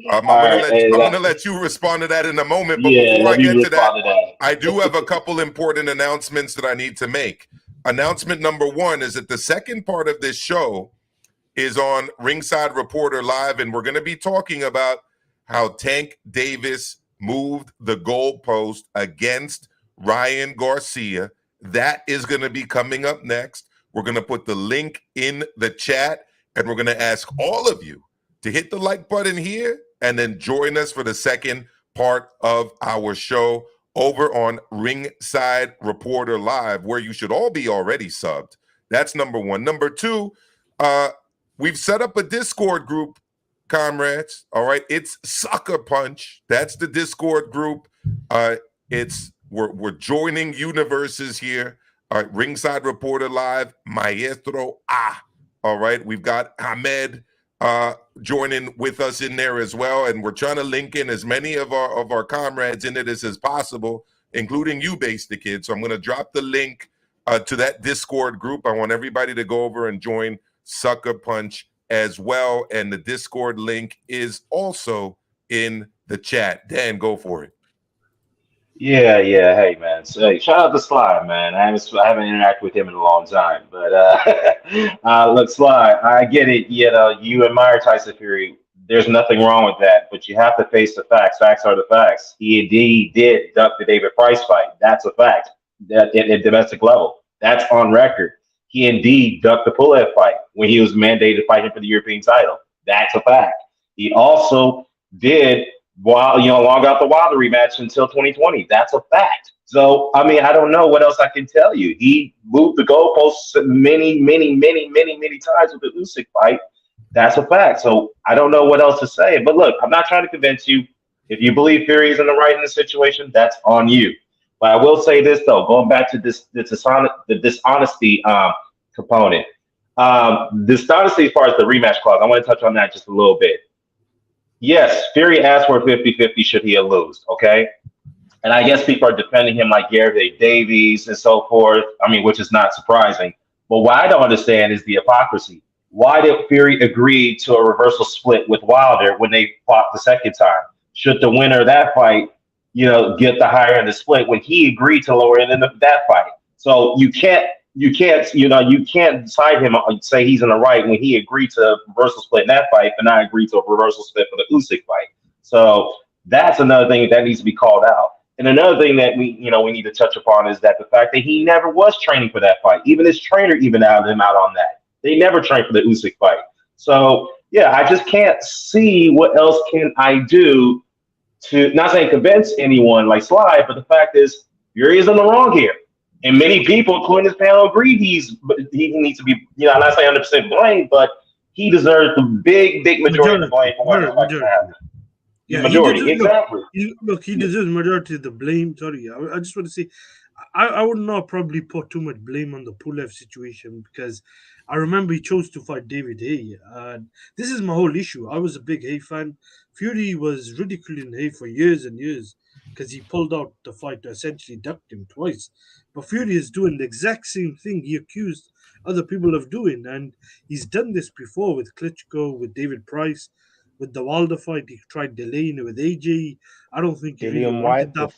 I'm gonna let you respond to that in a moment. But before I get to that, I do have a couple important announcements that I need to make. Announcement number 1 is that the second part of this show is on Ringside Reporter Live, and we're going to be talking about how Tank Davis moved the goalpost against Ryan Garcia. That is going to be coming up next. We're going to put the link in the chat, and we're going to ask all of you to hit the like button here and then join us for the second part of our show over on Ringside Reporter Live, where you should all be already subbed. That's number one. Number two, we've set up a Discord group, comrades. All right, it's Sucker Punch. That's the Discord group. We're joining universes here. All right, Ringside Reporter Live, MaestroA. All right, we've got Ahmed joining with us in there as well, and we're trying to link in as many of our comrades in it as possible, including you, Base the Kid. So I'm going to drop the link to that Discord group. I want everybody to go over and join Sucker Punch as well, and the Discord link is also in the chat. Dan, go for it. Yeah. Hey, man. So, hey, shout out to Sly, man. I haven't interacted with him in a long time, but look, Sly, I get it. You know, you admire Tyson Fury. There's nothing wrong with that, but you have to face the facts. Facts are the facts. He indeed did duck the David Price fight. That's a fact. That at domestic level, that's on record. He indeed ducked the Pulev fight when he was mandated to fight him for the European title. That's a fact. He also did, long out the Wilder rematch until 2020. That's a fact. So, I mean, I don't know what else I can tell you. He moved the goalposts many times with the Usyk fight. That's a fact. So I don't know what else to say. But look, I'm not trying to convince you. If you believe Fury is in the right in this situation, that's on you. But I will say this, though, going back to the dishonesty component. Dishonesty as far as the rematch clause, I want to touch on that just a little bit. Yes, Fury asked for a 50-50 should he lose, okay? And I guess people are defending him like Gary Davies and so forth, I mean, which is not surprising. But what I don't understand is the hypocrisy. Why did Fury agree to a reversal split with Wilder when they fought the second time? Should the winner of that fight, get the higher end of the split when he agreed to lower end of that fight? So you can't side him and say he's in the right when he agreed to a reversal split in that fight, but not agree to a reversal split for the Usyk fight. So that's another thing that needs to be called out. And another thing that we need to touch upon is that the fact that he never was training for that fight. Even his trainer even outed him out on that. They never trained for the Usyk fight. So yeah, I just can't see what else can I do to, not saying convince anyone like Sly, but the fact is Fury is in the wrong here. And many people, including this panel, agree he needs to be, I'm not saying 100% blamed, but he deserves the big majority of the blame for what happened. Yeah, majority, exactly. He deserves majority of the blame. Sorry, I just want to say, I would not probably put too much blame on the Pulev situation because I remember he chose to fight David Haye. This is my whole issue. I was a big Haye fan. Fury was ridiculing Haye for years and years because he pulled out the fight to essentially ducked him twice. But Fury is doing the exact same thing he accused other people of doing. And he's done this before with Klitschko, with David Price. With the Wilder fight, he tried delaying it with AJ. I don't think he really wanted that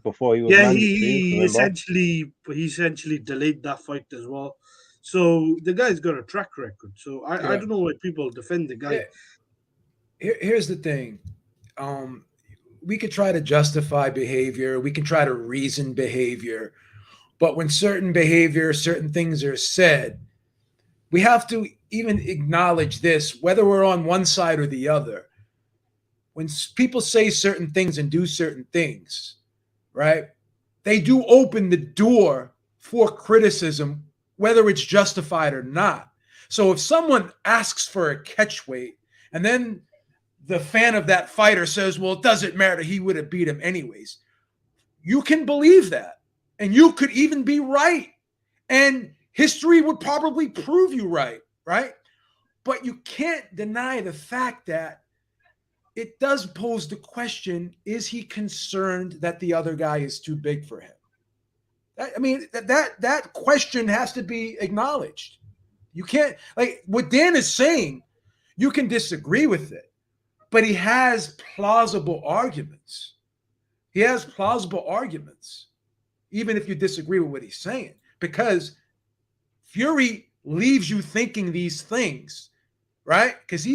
before he was he essentially delayed that fight as well. So the guy's got a track record. So I don't know why people defend the guy. Here's the thing. We could try to justify behavior. We can try to reason behavior. But when certain things are said, we have to even acknowledge this, whether we're on one side or the other. When people say certain things and do certain things, right, they do open the door for criticism, whether it's justified or not. So if someone asks for a catch weight and then the fan of that fighter says, well, it doesn't matter, he would have beat him anyways, you can believe that. And you could even be right. And history would probably prove you right? But you can't deny the fact that it does pose the question, is he concerned that the other guy is too big for him? That question has to be acknowledged. You can't, like what Dan is saying, you can disagree with it, but he has plausible arguments. Even if you disagree with what he's saying, because Fury leaves you thinking these things, right? Because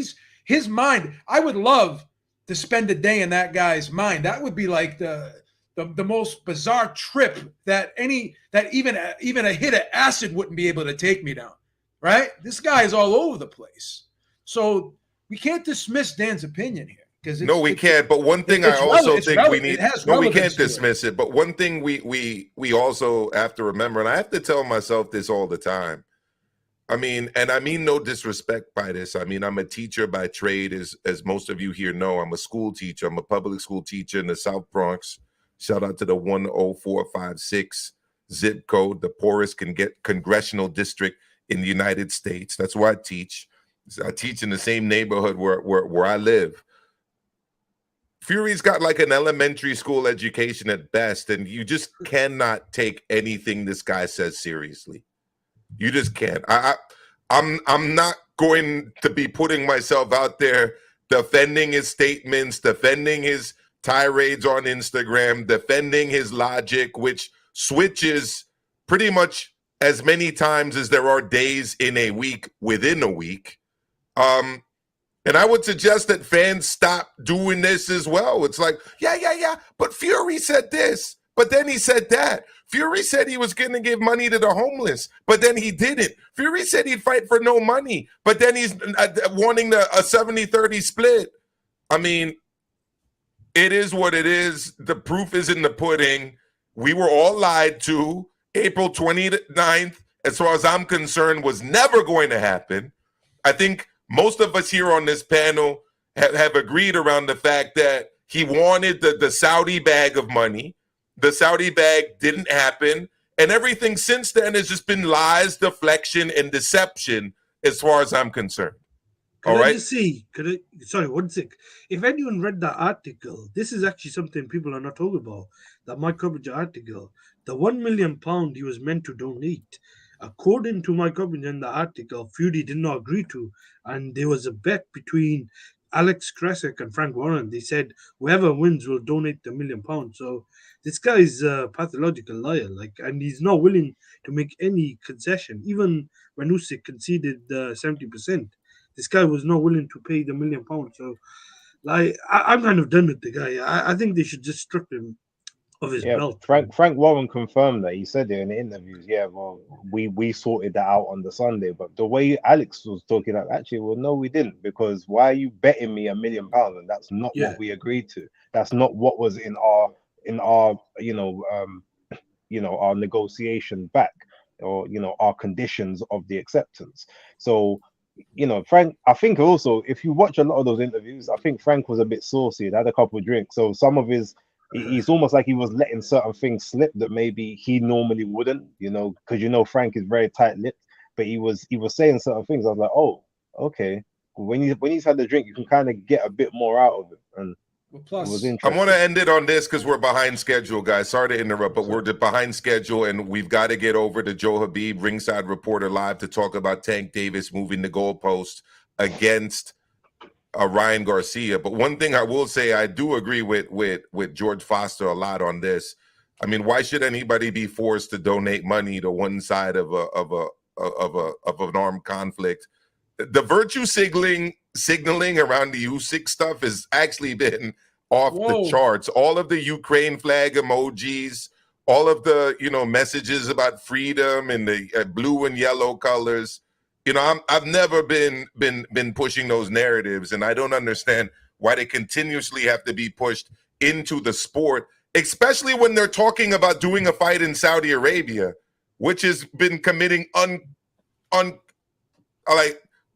his mind, I would love to spend a day in that guy's mind. That would be like the most bizarre trip that even a hit of acid wouldn't be able to take me down, right? This guy is all over the place. So we can't dismiss Dan's opinion here because no, we can't. But one thing I also think we need. No, we can't dismiss it. But one thing we also have to remember, and I have to tell myself this all the time. I mean, and I mean no disrespect by this. I mean, I'm a teacher by trade, as most of you here know. I'm a school teacher. I'm a public school teacher in the South Bronx. Shout out to the 10456 zip code, the poorest congressional district in the United States. That's where I teach. I teach in the same neighborhood where I live. Fury's got like an elementary school education at best, and you just cannot take anything this guy says seriously. You just can't. I'm not going to be putting myself out there defending his statements, defending his tirades on Instagram, defending his logic, which switches pretty much as many times as there are days in a week within a week. And I would suggest that fans stop doing this as well. It's like, yeah, but Fury said this, but then he said that. Fury said he was going to give money to the homeless, but then he didn't. Fury said he'd fight for no money, but then he's wanting a 70-30 split. I mean, it is what it is. The proof is in the pudding. We were all lied to. April 29th, as far as I'm concerned, was never going to happen. I think most of us here on this panel have agreed around the fact that he wanted the Saudi bag of money. The Saudi bag didn't happen. And everything since then has just been lies, deflection, and deception as far as I'm concerned. All right. Sorry, one sec. If anyone read that article, this is actually something people are not talking about. That my coverage article, the £1 million he was meant to donate, according to my coverage in the article, Fury did not agree to, and there was a bet between Alex Krasek and Frank Warren. They said whoever wins will donate the £1 million. So this guy is a pathological liar, and he's not willing to make any concession. Even when Usyk conceded 70%, this guy was not willing to pay the £1 million. So, I'm kind of done with the guy. I think they should just strip him of his belt. Frank Warren confirmed that. He said it in the interviews. Yeah, well, we sorted that out on the Sunday. But the way Alex was talking, actually, well, no, we didn't. Because why are you betting me £1 million? And that's not what we agreed to. That's not what was in our our negotiation back, or our conditions of the acceptance. So, Frank, I think also, if you watch a lot of those interviews, I think Frank was a bit saucy. He had a couple of drinks. So some of he's almost like he was letting certain things slip that maybe he normally wouldn't, because Frank is very tight-lipped, but he was saying certain things. I was like, oh, okay. When he's had the drink, you can kind of get a bit more out of it. And plus, it was I'm interesting. going to end it on this because we're behind schedule, guys. Sorry to interrupt, but we're behind schedule, and we've got to get over to Joe Habib, ringside reporter live, to talk about Tank Davis moving the goalpost against Ryan Garcia. But one thing I will say, I do agree with George Foster a lot on this. I mean, why should anybody be forced to donate money to one side of an armed conflict? The virtue signaling around the Usyk stuff has actually been off the charts. All of the Ukraine flag emojis, all of the messages about freedom and the blue and yellow colors. I've never been pushing those narratives, and I don't understand why they continuously have to be pushed into the sport, especially when they're talking about doing a fight in Saudi Arabia, which has been committing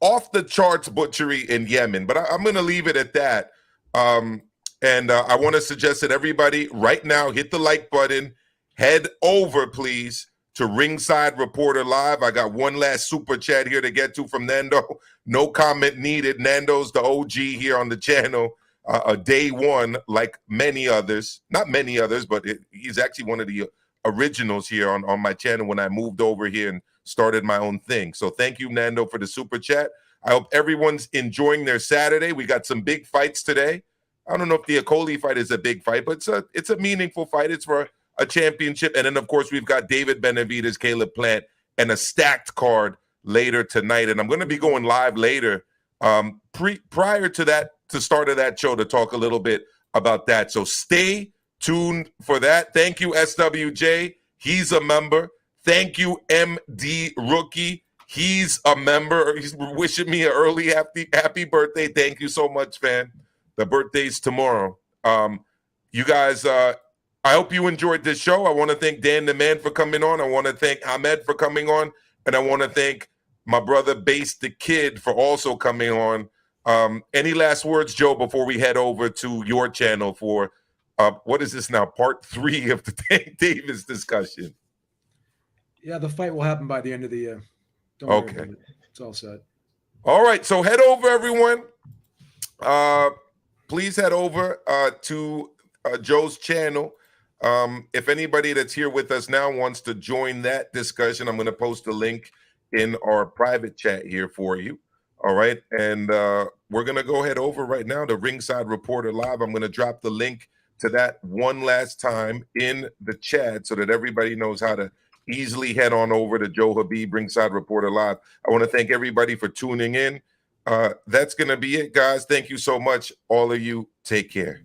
off the charts butchery in Yemen. But I'm going to leave it at that. And I want to suggest that everybody right now hit the like button, head over, please, to Ringside Reporter Live. I got one last super chat here to get to from Nando. No comment needed. Nando's the OG here on the channel. Day one, like many others. Not many others, but he's actually one of the originals here on my channel when I moved over here and started my own thing. So thank you, Nando, for the super chat. I hope everyone's enjoying their Saturday. We got some big fights today. I don't know if the Akoli fight is a big fight, but it's a meaningful fight. It's for a championship. And then, of course, we've got David Benavidez, Caleb Plant, and a stacked card later tonight. And I'm going to be going live later prior to that, to start of that show, to talk a little bit about that. So stay tuned for that. Thank you, SWJ. He's a member. Thank you, MD Rookie. He's a member. He's wishing me an early happy birthday. Thank you so much, fan. The birthday's tomorrow. You guys, I hope you enjoyed this show. I want to thank Dan the Man for coming on. I want to thank Ahmed for coming on. And I want to thank my brother Bass the Kid for also coming on. Any last words, Joe, before we head over to your channel for, what is this now, part 3 of the Tank Davis discussion? Yeah, the fight will happen by the end of the year. Don't worry Okay. about it. It's all set. All right, so head over, everyone. Please head over to Joe's channel. If anybody that's here with us now wants to join that discussion, I'm going to post a link in our private chat here for you. All right, and we're going to go head over right now to Ringside Reporter Live. I'm going to drop the link to that one last time in the chat so that everybody knows how to easily head on over to Joe Habib, Ringside Reporter Live. I want to thank everybody for tuning in. That's going to be it, guys. Thank you so much. All of you, take care.